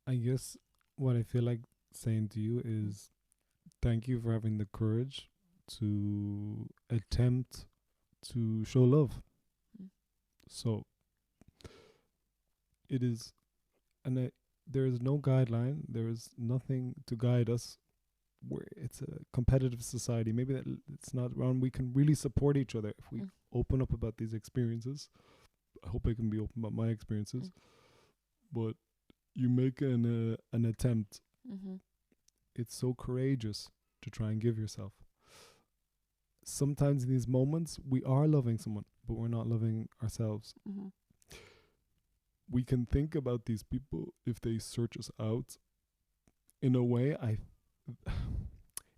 I guess what I feel like saying to you is thank you for having the courage to attempt to show love. So it is, and there is no guideline. There is nothing to guide us. Where it's a competitive society. Maybe that it's not around. We can really support each other if we open up about these experiences. I hope I can be open about my experiences. But you make an attempt. It's so courageous to try and give yourself. Sometimes in these moments, we are loving someone, but we're not loving ourselves. We can think about these people if they search us out. In a way,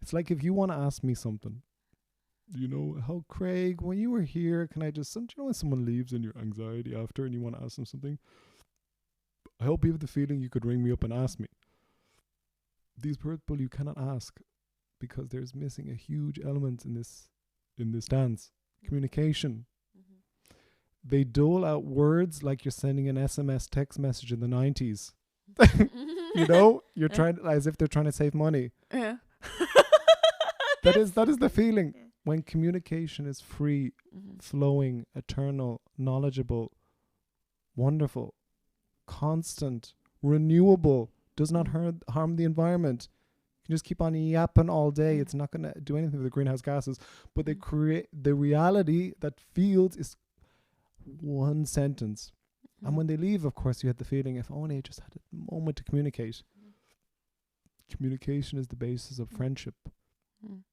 it's like if you want to ask me something, you know, how Craig, when you were here, can I just, do you know when someone leaves and your anxiety after and you want to ask them something? I hope you have the feeling you could ring me up and ask me. These people you cannot ask because there's missing a huge element in this dance. Communication. They dole out words like you're sending an SMS text message in the 90s. You know, you're trying, as if they're trying to save money. Yeah. That is the feeling. When communication is free, flowing, eternal, knowledgeable, wonderful, constant, renewable, does not harm the environment. You can just keep on yapping all day. It's not going to do anything with the greenhouse gases. But they create the reality that feels is one sentence. And when they leave, of course, you had the feeling, if only I just had a moment to communicate. Communication is the basis of friendship.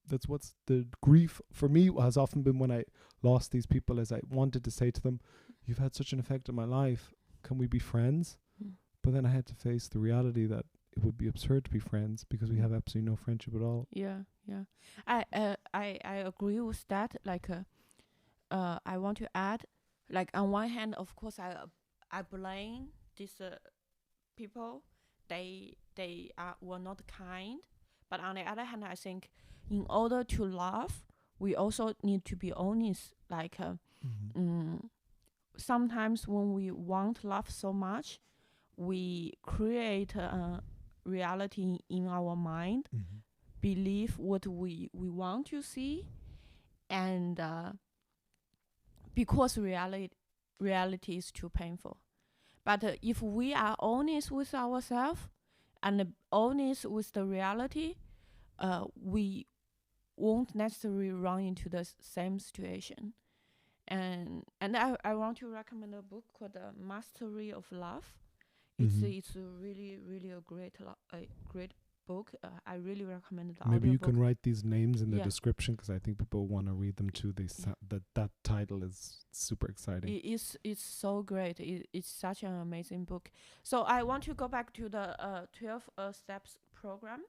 That's what's the grief for me has often been when I lost these people, as I wanted to say to them, you've had such an effect on my life. Can we be friends? But then I had to face the reality that it would be absurd to be friends because we have absolutely no friendship at all. Yeah. I agree with that. Like, I want to add, like, on one hand, of course, I blame these people. They were not kind. But on the other hand, I think in order to love, we also need to be honest. Like, sometimes when we want love so much, we create a reality in our mind, believe what we want to see, and because reality is too painful. But if we are honest with ourselves and honest with the reality, we won't necessarily run into the same situation. And I want to recommend a book called The Mastery of Love. It's really a great book. I really recommend the Maybe you audiobook. can write these names in the description because I think people want to read them too. That title is super exciting. It's so great. It's such an amazing book. So I want to go back to the 12 steps program.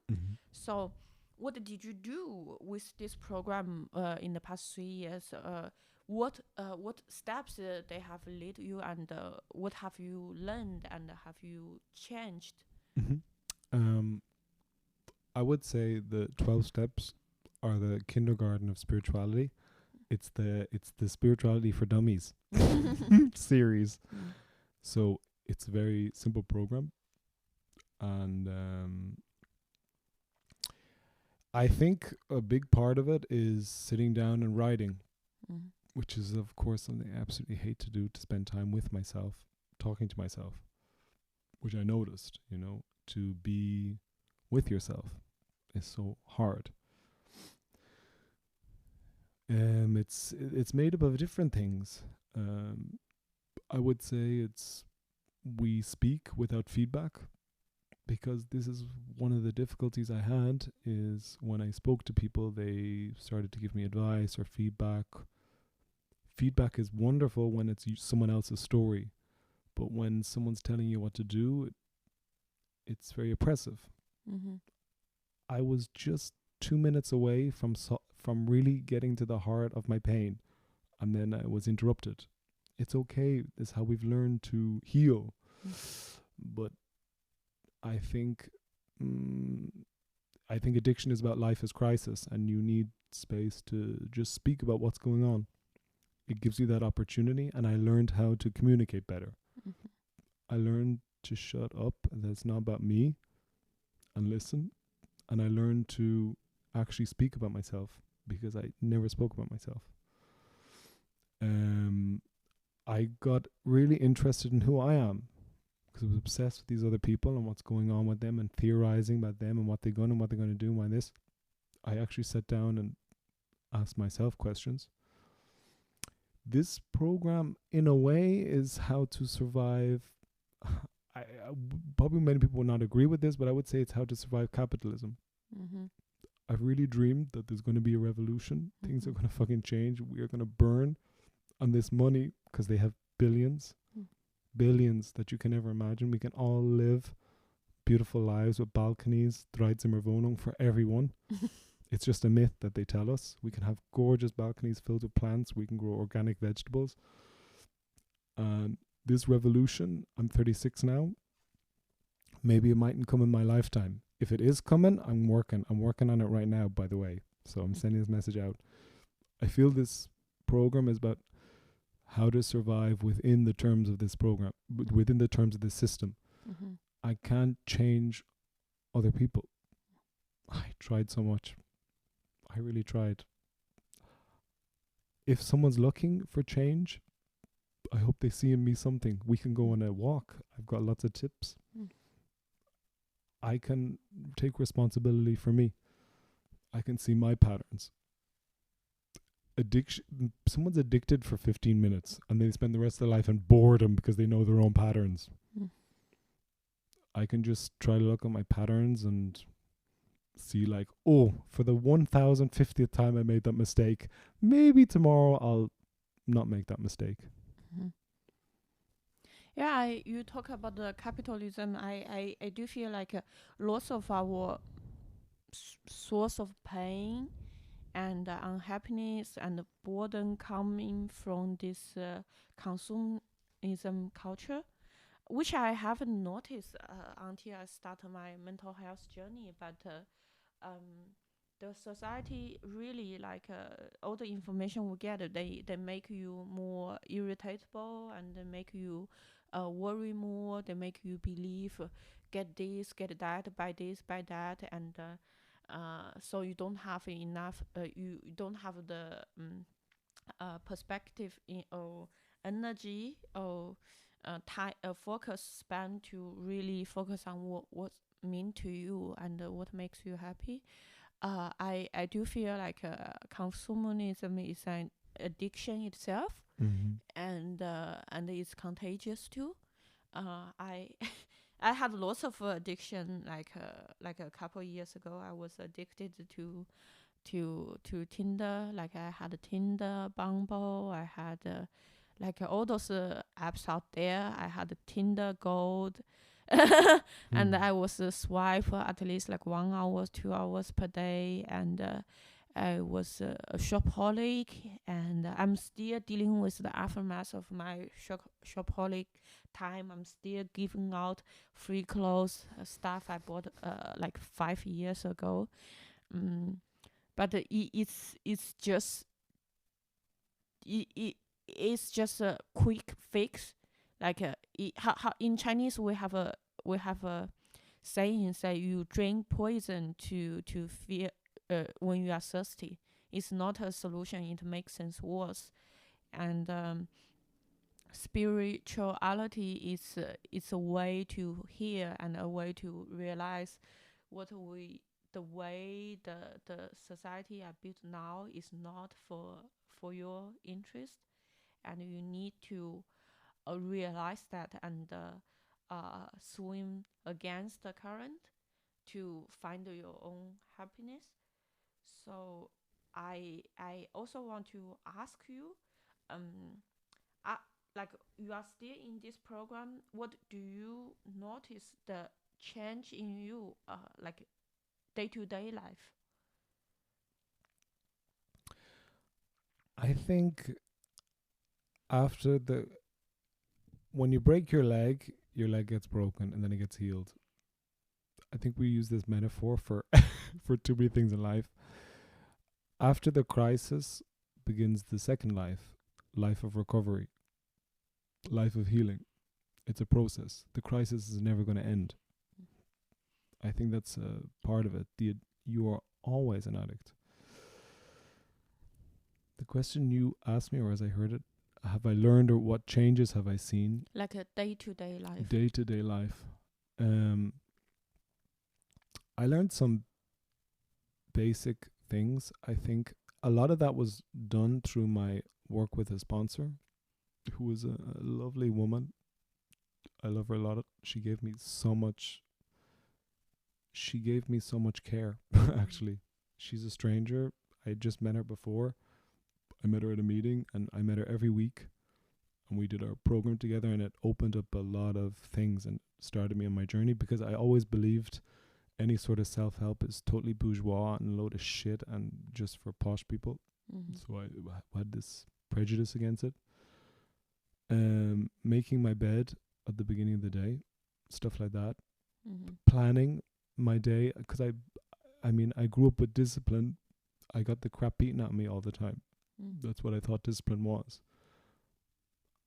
So what did you do with this program in the past 3 years? What steps they have led you, and what have you learned, and have you changed? I would say the 12 steps are the kindergarten of spirituality. It's the spirituality for dummies series. So it's a very simple program, and I think a big part of it is sitting down and writing, which is of course something I absolutely hate to do, to spend time with myself, talking to myself, which I noticed, you know, to be with yourself is so hard. It's made up of different things. I would say it's we speak without feedback, because this is one of the difficulties I had. Is when I spoke to people, they started to give me advice or feedback. Feedback is wonderful when it's someone else's story, but when someone's telling you what to do, it's very oppressive. Mm-hmm. I was just 2 minutes away from really getting to the heart of my pain, and then I was interrupted. It's okay. It's how we've learned to heal. But I think addiction is about life as crisis, and you need space to just speak about what's going on. It gives you that opportunity, and I learned how to communicate better. Mm-hmm. I learned to shut up, and that's not about me, and listen. And I learned to actually speak about myself, because I never spoke about myself. I got really interested in who I am, because I was obsessed with these other people and what's going on with them, and theorizing about them and what they're going to do and why this. I actually sat down and asked myself questions. This program, in a way, is how to survive. Probably many people will not agree with this, but I would say it's how to survive capitalism. Mm-hmm. I've really dreamed that there's going to be a revolution. Mm-hmm. Things are going to fucking change. We are going to burn on this money, because they have billions, billions that you can never imagine. We can all live beautiful lives with balconies, Wohnung for everyone. It's just a myth that they tell us. We can have gorgeous balconies filled with plants. We can grow organic vegetables. And this revolution, I'm 36 now. Maybe it mightn't come in my lifetime. If it is coming, I'm working on it right now, by the way. So I'm sending this message out. I feel this program is about how to survive within the terms of this program, within the terms of this system. Mm-hmm. I can't change other people. I tried so much. I really tried. If someone's looking for change, I hope they see in me something. We can go on a walk. I've got lots of tips. I can take responsibility for me. I can see my patterns. Addiction. Someone's addicted for 15 minutes and they spend the rest of their life in boredom because they know their own patterns. I can just try to look at my patterns and see, like, oh, for the 1050th time I made that mistake, maybe tomorrow I'll not make that mistake. Yeah, you talk about the capitalism. I do feel like lots of our source of pain and unhappiness and boredom coming from this consumerism culture, which I haven't noticed until I started my mental health journey. But the society really, like, all the information we get, they make you more irritable, and they make you worry more. They make you believe, get this, get that, buy this, buy that, and so you don't have enough. You don't have the perspective or energy or time, focus span to really focus on what mean to you and what makes you happy. I do feel like consumerism is an addiction itself, and it's contagious too. I I had lots of addiction, like a couple years ago. I was addicted to Tinder. Like, I had Tinder, Bumble. I had like all those apps out there. I had Tinder Gold. And I was swipe at least like 1 hour, 2 hours per day, and I was a shopaholic, and I'm still dealing with the aftermath of my shopaholic time. I'm still giving out free clothes, stuff I bought like 5 years ago. But it's just it's just a quick fix. Like, how in Chinese we have a saying, say you drink poison to feel when you are thirsty. It's not a solution. It makes things worse. And spirituality is a way to hear and a way to realize the way the society are built now is not for your interest, and you need to realize that and swim against the current to find your own happiness. So I also want to ask you, um, like you are still in this program, what do you notice the change in you, like day to day life? I think after when you break your leg gets broken and then it gets healed. I think we use this metaphor for for too many things in life. After the crisis begins the second life of recovery, life of healing. It's a process. The crisis is never going to end. I think that's a part of it. You are always an addict. The question you asked me, or as I heard it, have I learned or what changes have I seen? Like a day to day life. Day to day life. I learned some basic things. I think a lot of that was done through my work with a sponsor, who was a lovely woman. I love her a lot. She gave me so much. She gave me so much care. Actually, she's a stranger. I had just met her before. I met her at a meeting, and I met her every week, and we did our program together, and it opened up a lot of things and started me on my journey, because I always believed any sort of self-help is totally bourgeois and a load of shit and just for posh people. So I had this prejudice against it. Making my bed at the beginning of the day, stuff like that. Planning my day, because I grew up with discipline. I got the crap beaten at me all the time. That's what I thought discipline was.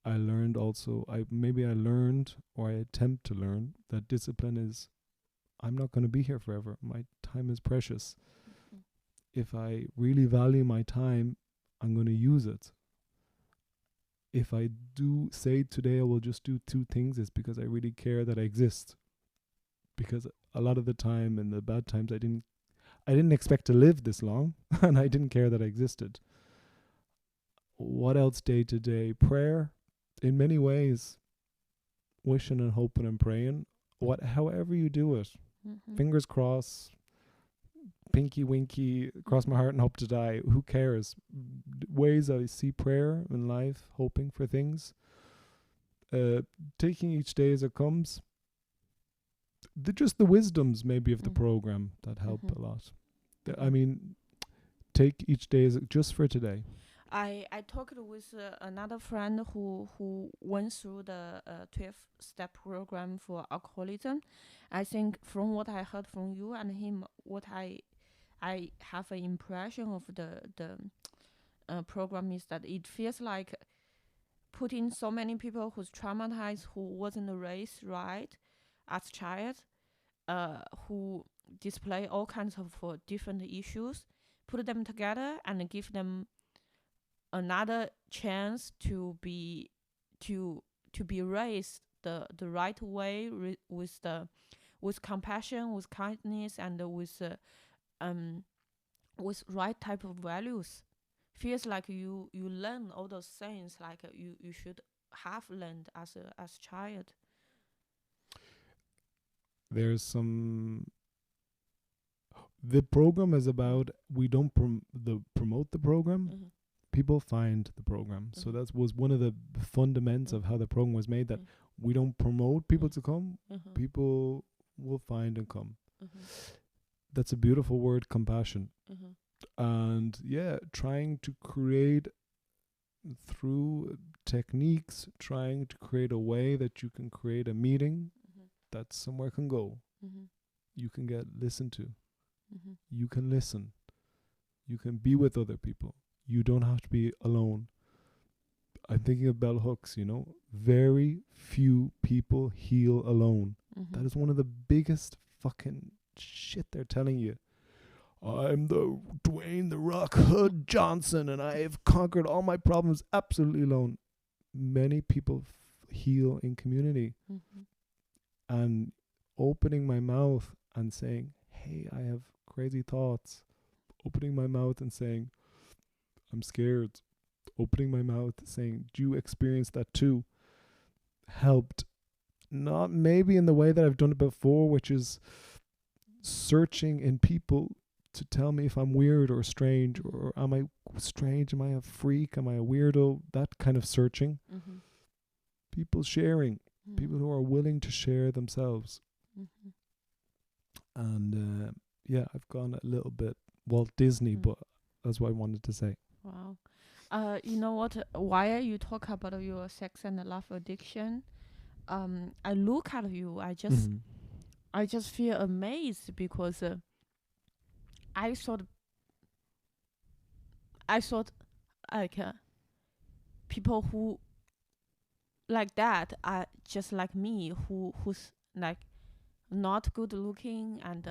I learned also, I learned, or I attempt to learn, that discipline is, I'm not going to be here forever. My time is precious. If I really value my time, I'm going to use it. If I do say today I will just do 2 things, it's because I really care that I exist. Because a lot of the time in the bad times, I didn't expect to live this long, and I didn't care that I existed. What else day to day? Prayer, in many ways, wishing and hoping and praying. However you do it, fingers crossed, pinky winky, cross my heart and hope to die. Who cares? Ways I see prayer in life, hoping for things, taking each day as it comes. Just the wisdoms maybe of the program that help a lot. Take each day as just for today. I talked with another friend who went through the 12-step program for alcoholism. I think from what I heard from you and him, what I have an impression of the program is that it feels like putting so many people who's traumatized, who wasn't raised right as child, who display all kinds of different issues, put them together and give them another chance to be raised the right way, with compassion, with kindness, and with right type of values. Feels like you learn all those things like you should have learned as child. There's some. The program is about, we don't promote the program. People find the program. So that was one of the fundamentals of how the program was made, that we don't promote people to come. People will find and come. That's a beautiful word, compassion. And trying to create through techniques, trying to create a way that you can create a meeting that somewhere can go. You can get listened to. You can listen. You can be with other people. You don't have to be alone. I'm thinking of bell hooks, very few people heal alone. That is one of the biggest fucking shit they're telling you. I'm the Dwayne the Rock Hood Johnson, and I have conquered all my problems absolutely alone. Many people heal in community. And opening my mouth and saying, hey, I have crazy thoughts. Opening my mouth and saying, I'm scared. Opening my mouth saying, do you experience that too? helped, not maybe in the way that I've done it before, which is searching in people to tell me if I'm weird or strange, or am I strange? Am I a freak? Am I a weirdo? That kind of searching. People sharing, people who are willing to share themselves. And yeah, I've gone a little bit Walt Disney, but that's what I wanted to say. Wow. You know what? While you talk about your sex and love addiction, I look at you. I just feel amazed because I thought like people who like that are just like me, who's like not good looking and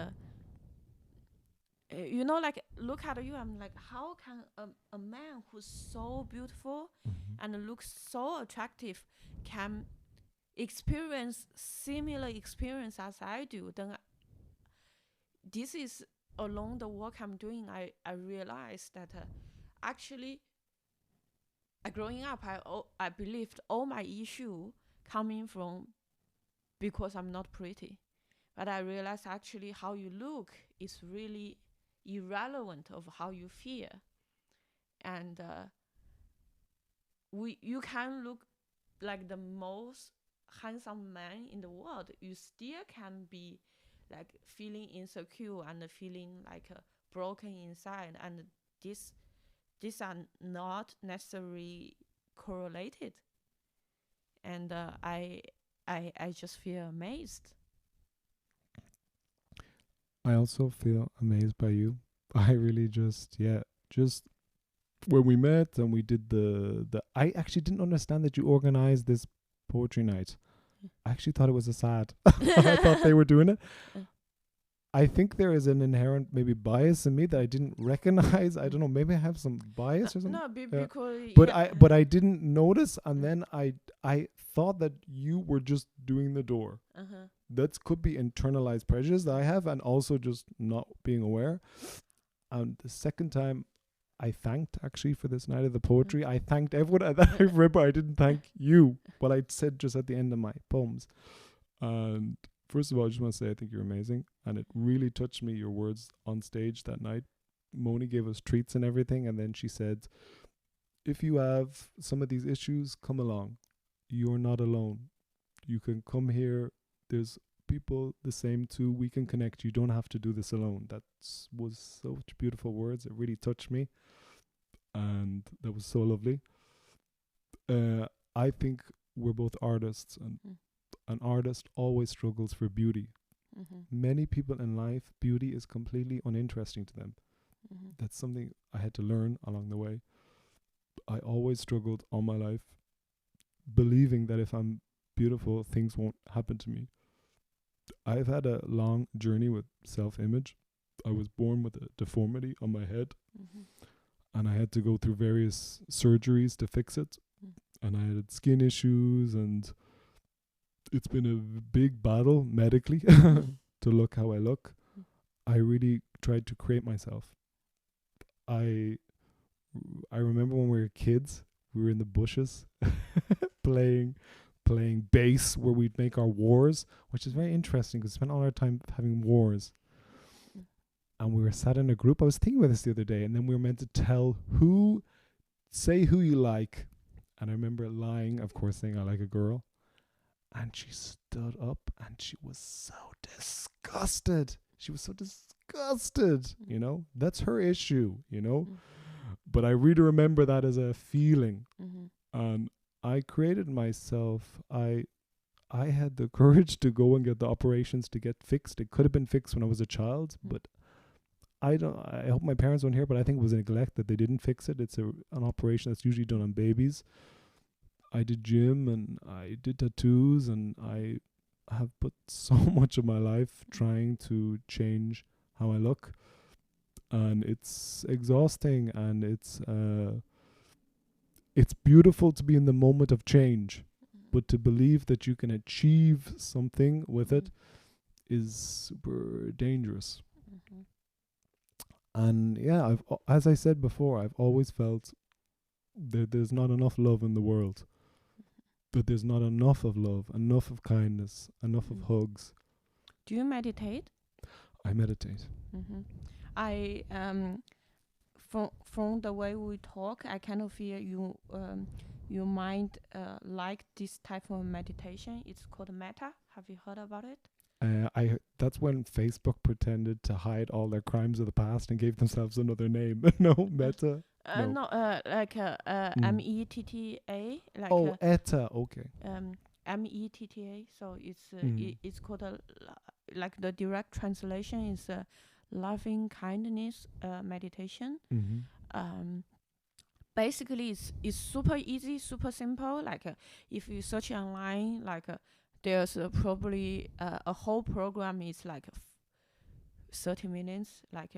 like look at you. I'm like, how can a man who's so beautiful and looks so attractive can experience similar experience as I do? Then this is along the work I'm doing. I realized that actually growing up, I believed all my issue coming from because I'm not pretty. But I realized actually how you look is really irrelevant of how you feel. And you can look like the most handsome man in the world. You still can be like feeling insecure and feeling like broken inside. And these are not necessarily correlated. And I just feel amazed. I also feel amazed by you. I really just when we met and we did the I actually didn't understand that you organized this poetry night. I actually thought it was a sad. I thought they were doing it. I think there is an inherent maybe bias in me that I didn't recognize. I don't know. Maybe I have some bias or something. No, because but I didn't notice, and then I thought that you were just doing the door. That could be internalized prejudice that I have, and also just not being aware. And the second time, I thanked actually for this night of the poetry. I thanked everyone. I remember I didn't thank you, but I said just at the end of my poems. And first of all, I just want to say I think you're amazing, and it really touched me, your words on stage that night. Moni gave us treats and everything, and then she said, if you have some of these issues, come along. You're not alone. You can come here. There's people the same too. We can connect. You don't have to do this alone. That was such beautiful words. It really touched me, and that was so lovely. I think we're both artists, and an artist always struggles for beauty. Many people in life, beauty is completely uninteresting to them. That's something I had to learn along the way. I always struggled all my life believing that if I'm beautiful, things won't happen to me. I've had a long journey with self-image. I was born with a deformity on my head, and I had to go through various surgeries to fix it. And I had skin issues, and it's been a big battle medically to look how I look. I really tried to create myself. I remember when we were kids, we were in the bushes playing bass, where we'd make our wars, which is very interesting because we spent all our time having wars. And we were sat in a group. I was thinking about this the other day, and then we were meant to say who you like. And I remember lying, of course, saying I like a girl. And she stood up and she was so disgusted. She was so disgusted, you know. That's her issue, you know. But I really remember that as a feeling. And I created myself. I had the courage to go and get the operations to get fixed. It could have been fixed when I was a child, but I hope my parents won't hear, but I think it was a neglect that they didn't fix it. It's an operation that's usually done on babies. I did gym and I did tattoos, and I have put so much of my life trying to change how I look. And it's exhausting, and it's beautiful to be in the moment of change, but to believe that you can achieve something with it is super dangerous. And yeah, as I said before, I've always felt that there's not enough love in the world. but there's not enough of love, enough of kindness, enough of hugs. Do you meditate? I meditate. I from the way we talk, I kind of feel you might like this type of meditation. It's called metta. Have you heard about it? That's when Facebook pretended to hide all their crimes of the past and gave themselves another name. No, meta. No, like METTA. Like ETA. Okay. METTA. So it's called like the direct translation is loving kindness meditation. Basically, it's super easy, super simple. Like if you search online, like there's probably a whole program is like 30 minutes, like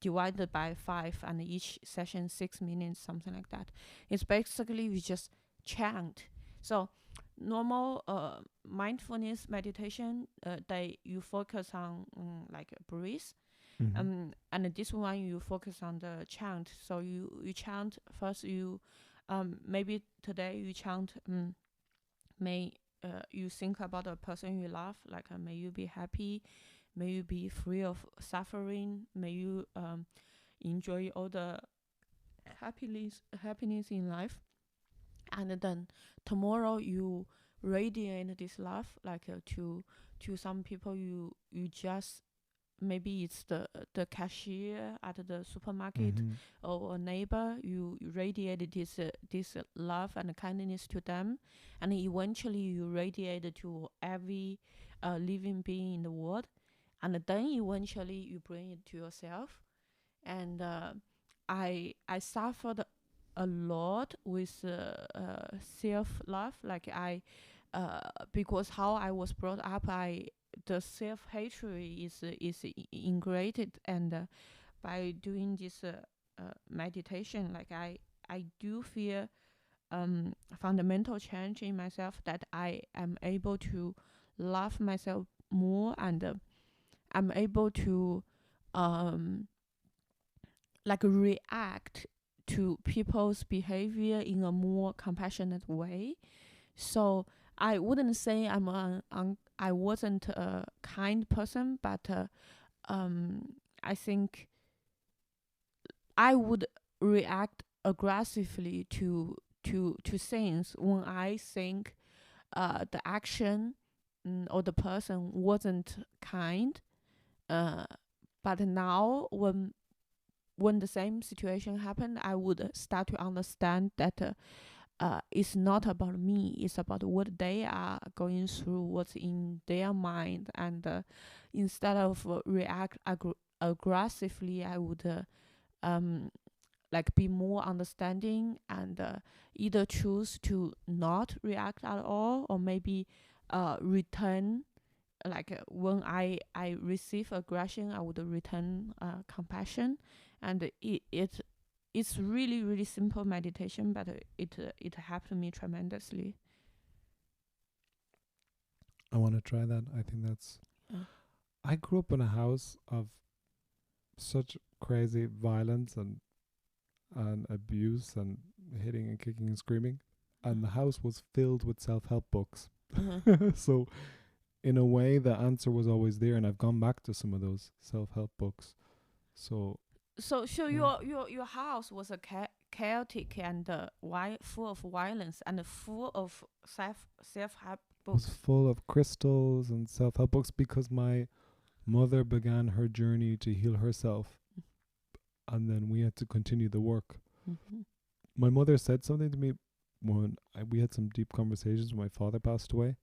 divided by 5, and each session 6 minutes, something like that. It's basically we just chant. So normal mindfulness meditation, you focus on like breathe. And this one you focus on the chant. So you chant first. You maybe today you chant. May you think about a person you love. Like may you be happy. May you be free of suffering. May you enjoy all the happiness in life. And then tomorrow you radiate this love, like to some people you just, maybe it's the cashier at the supermarket or a neighbor. You radiate this love and kindness to them, and eventually you radiate to every living being in the world, and then eventually you bring it to yourself. And I suffered a lot with self love, like because how I was brought up, the self hatred is ingrained, and by doing this meditation, like I do feel fundamental change in myself, that I am able to love myself more, and I'm able to like react to people's behavior in a more compassionate way. So I wouldn't say I wasn't a kind person, but I think I would react aggressively to things when I think the action or the person wasn't kind. But now when the same situation happened, I would start to understand that it's not about me. It's about what they are going through, what's in their mind. And instead of react aggressively, I would like be more understanding, and either choose to not react at all, or maybe return. Like when I receive aggression, I would return compassion. And it's really, really simple meditation, but it helped me tremendously. I want to try that. I think that's. I grew up in a house of such crazy violence and abuse and hitting and kicking and screaming, and the house was filled with self-help books. So in a way the answer was always there, and I've gone back to some of those self-help books. So your house was a chaotic and full of violence and full of self-help books. It was full of crystals and self-help books, because my mother began her journey to heal herself, and then we had to continue the work. My mother said something to me when we had some deep conversations when my father passed away.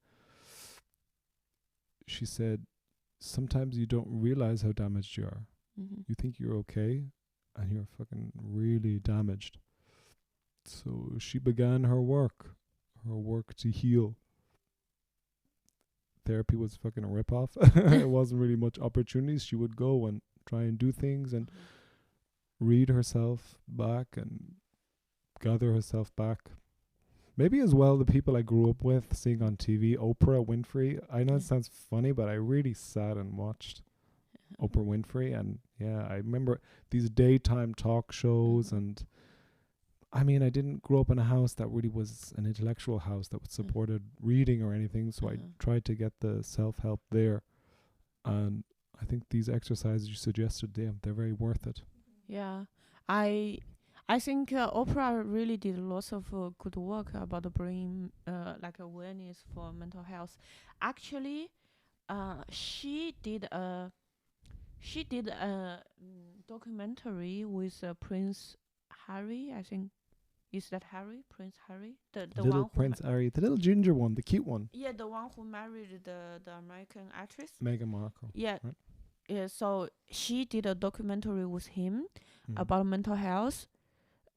She said, sometimes you don't realize how damaged you are. You think you're okay, and you're fucking really damaged. So she began her work to heal. Therapy was fucking a ripoff. It wasn't really much opportunities. She would go and try and do things and read herself back and gather herself back. Maybe as well the people I grew up with, seeing on TV, Oprah Winfrey. I know it sounds funny, but I really sat and watched Oprah Winfrey, and I remember these daytime talk shows, and I mean, I didn't grow up in a house that really was an intellectual house that supported reading or anything. So I tried to get the self-help there. And I think these exercises you suggested, they're very worth it. Yeah, I think Oprah really did lots of good work about bringing like awareness for mental health. Actually, she did a documentary with Prince Harry. I think is that Harry, Prince Harry, the Little one Prince Harry, the little ginger one, the cute one. Yeah, the one who married the American actress. Meghan Markle. Yeah. Right? Yeah, so she did a documentary with him about mental health.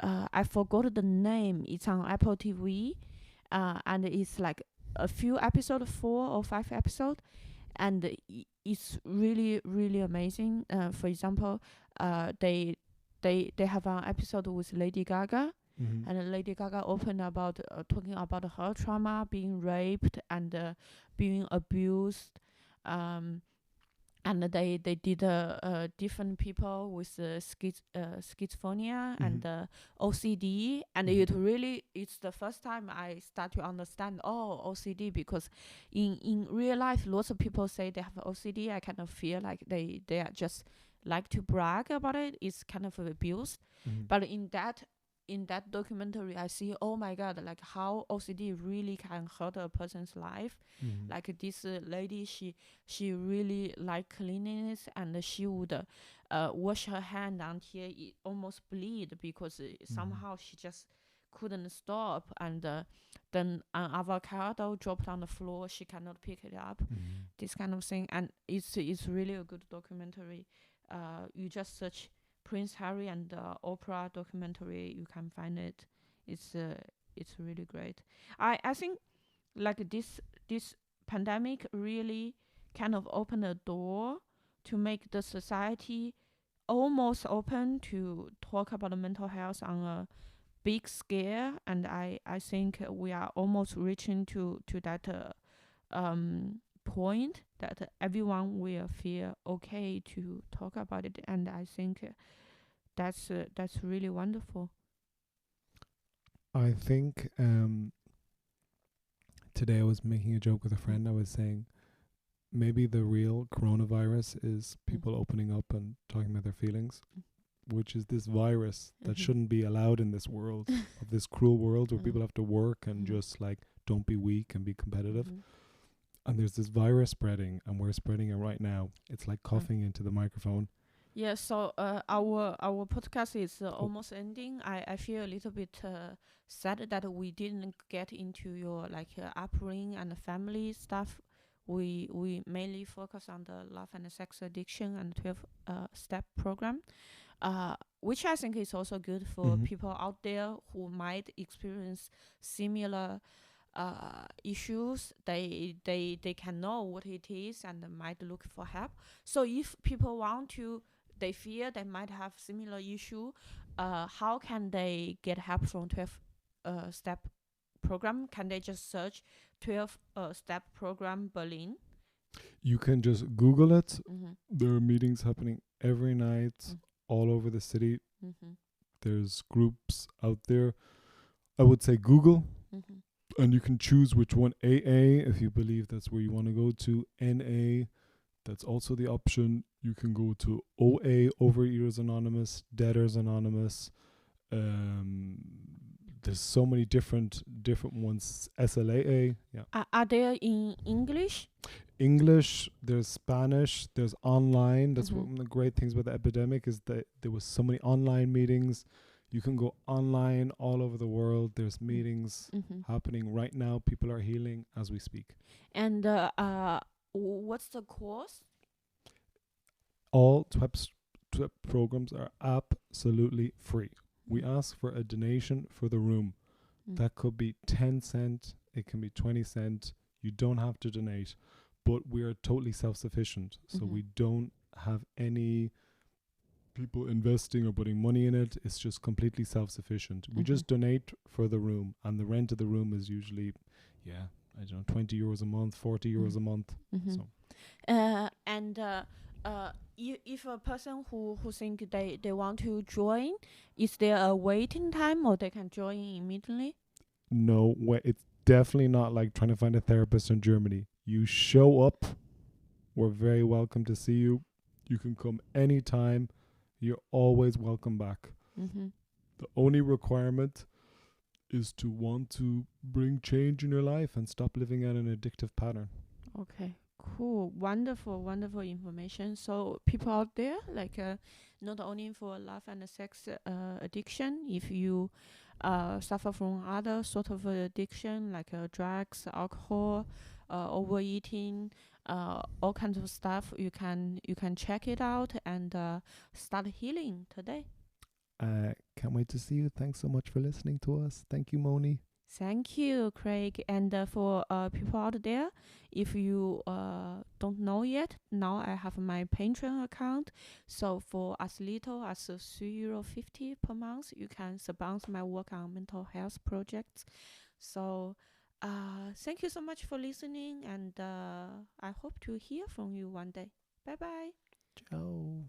I forgot the name. It's on Apple TV, and it's like a few episodes, 4 or 5 episodes, and it's really really amazing. For example, they have an episode with Lady Gaga, and Lady Gaga opened about talking about her trauma, being raped and being abused. And they did different people with schizophrenia and OCD, and it's the first time I start to understand OCD, because in real life lots of people say they have OCD. I kind of feel like they are just like to brag about it. It's kind of abused, but in that documentary I see, oh my god, like how OCD really can hurt a person's life. Like this lady, she really like cleanliness, and she would wash her hand until it almost bleed, because somehow she just couldn't stop, and then an avocado dropped on the floor, she cannot pick it up. This kind of thing. And it's really a good documentary. You just search Prince Harry and Oprah documentary, you can find it. It's really great. I think like this pandemic really kind of opened a door to make the society almost open to talk about mental health on a big scale, and I think we are almost reaching to that point that everyone will feel okay to talk about it, and I think that's really wonderful. I think today I was making a joke with a friend. I was saying maybe the real coronavirus is people opening up and talking about their feelings, which is this virus that shouldn't be allowed in this world, of this cruel world where people have to work and just like don't be weak and be competitive. And there's this virus spreading, and we're spreading it right now. It's like coughing into the microphone. Yeah, so our podcast is almost ending. I feel a little bit sad that we didn't get into your upbringing and family stuff. We mainly focus on the love and sex addiction and 12 step program, which I think is also good for people out there who might experience similar issues. They can know what it is and might look for help. So if people they fear they might have similar issue, how can they get help from 12 step program? Can they just search 12 step program Berlin? You can just Google it. There are meetings happening every night all over the city. There's groups out there. I would say Google, and you can choose which one. AA, if you believe that's where you want to go to. NA, that's also the option. You can go to OA, Overeaters Anonymous, Debtors Anonymous. There's so many different ones. SLAA, yeah. Are they in English? English, there's Spanish, there's online. That's one of the great things about the epidemic, is that there was so many online meetings. You can go online all over the world. There's meetings happening right now. People are healing as we speak. And what's the course? All TWEP programs are absolutely free. We ask for a donation for the room. That could be 10 cents. It can be 20 cents. You don't have to donate. But we are totally self-sufficient. So we don't have any people investing or putting money in it. It's just completely self-sufficient. We just donate for the room. And the rent of the room is usually, I don't know, 20 euros a month, 40 euros a month. So. And If a person who think they want to join, is there a waiting time or they can join immediately? No way. It's definitely not like trying to find a therapist in Germany. You show up, we're very welcome to see you. You can come anytime. You're always welcome back. Mm-hmm. The only requirement is to want to bring change in your life and stop living out an addictive pattern. Okay, cool, wonderful, wonderful information. So people out there, like not only for love and sex addiction, if you suffer from other sort of addiction like drugs, alcohol, overeating, all kinds of stuff, you can check it out and start healing today. Can't wait to see you. Thanks so much for listening to us. Thank you, Moni. Thank you, Craig. And for people out there, if you don't know yet, now I have my Patreon account. So for as little as €3.50 per month, you can sponsor my work on mental health projects. So thank you so much for listening, and I hope to hear from you one day. Bye bye. Ciao.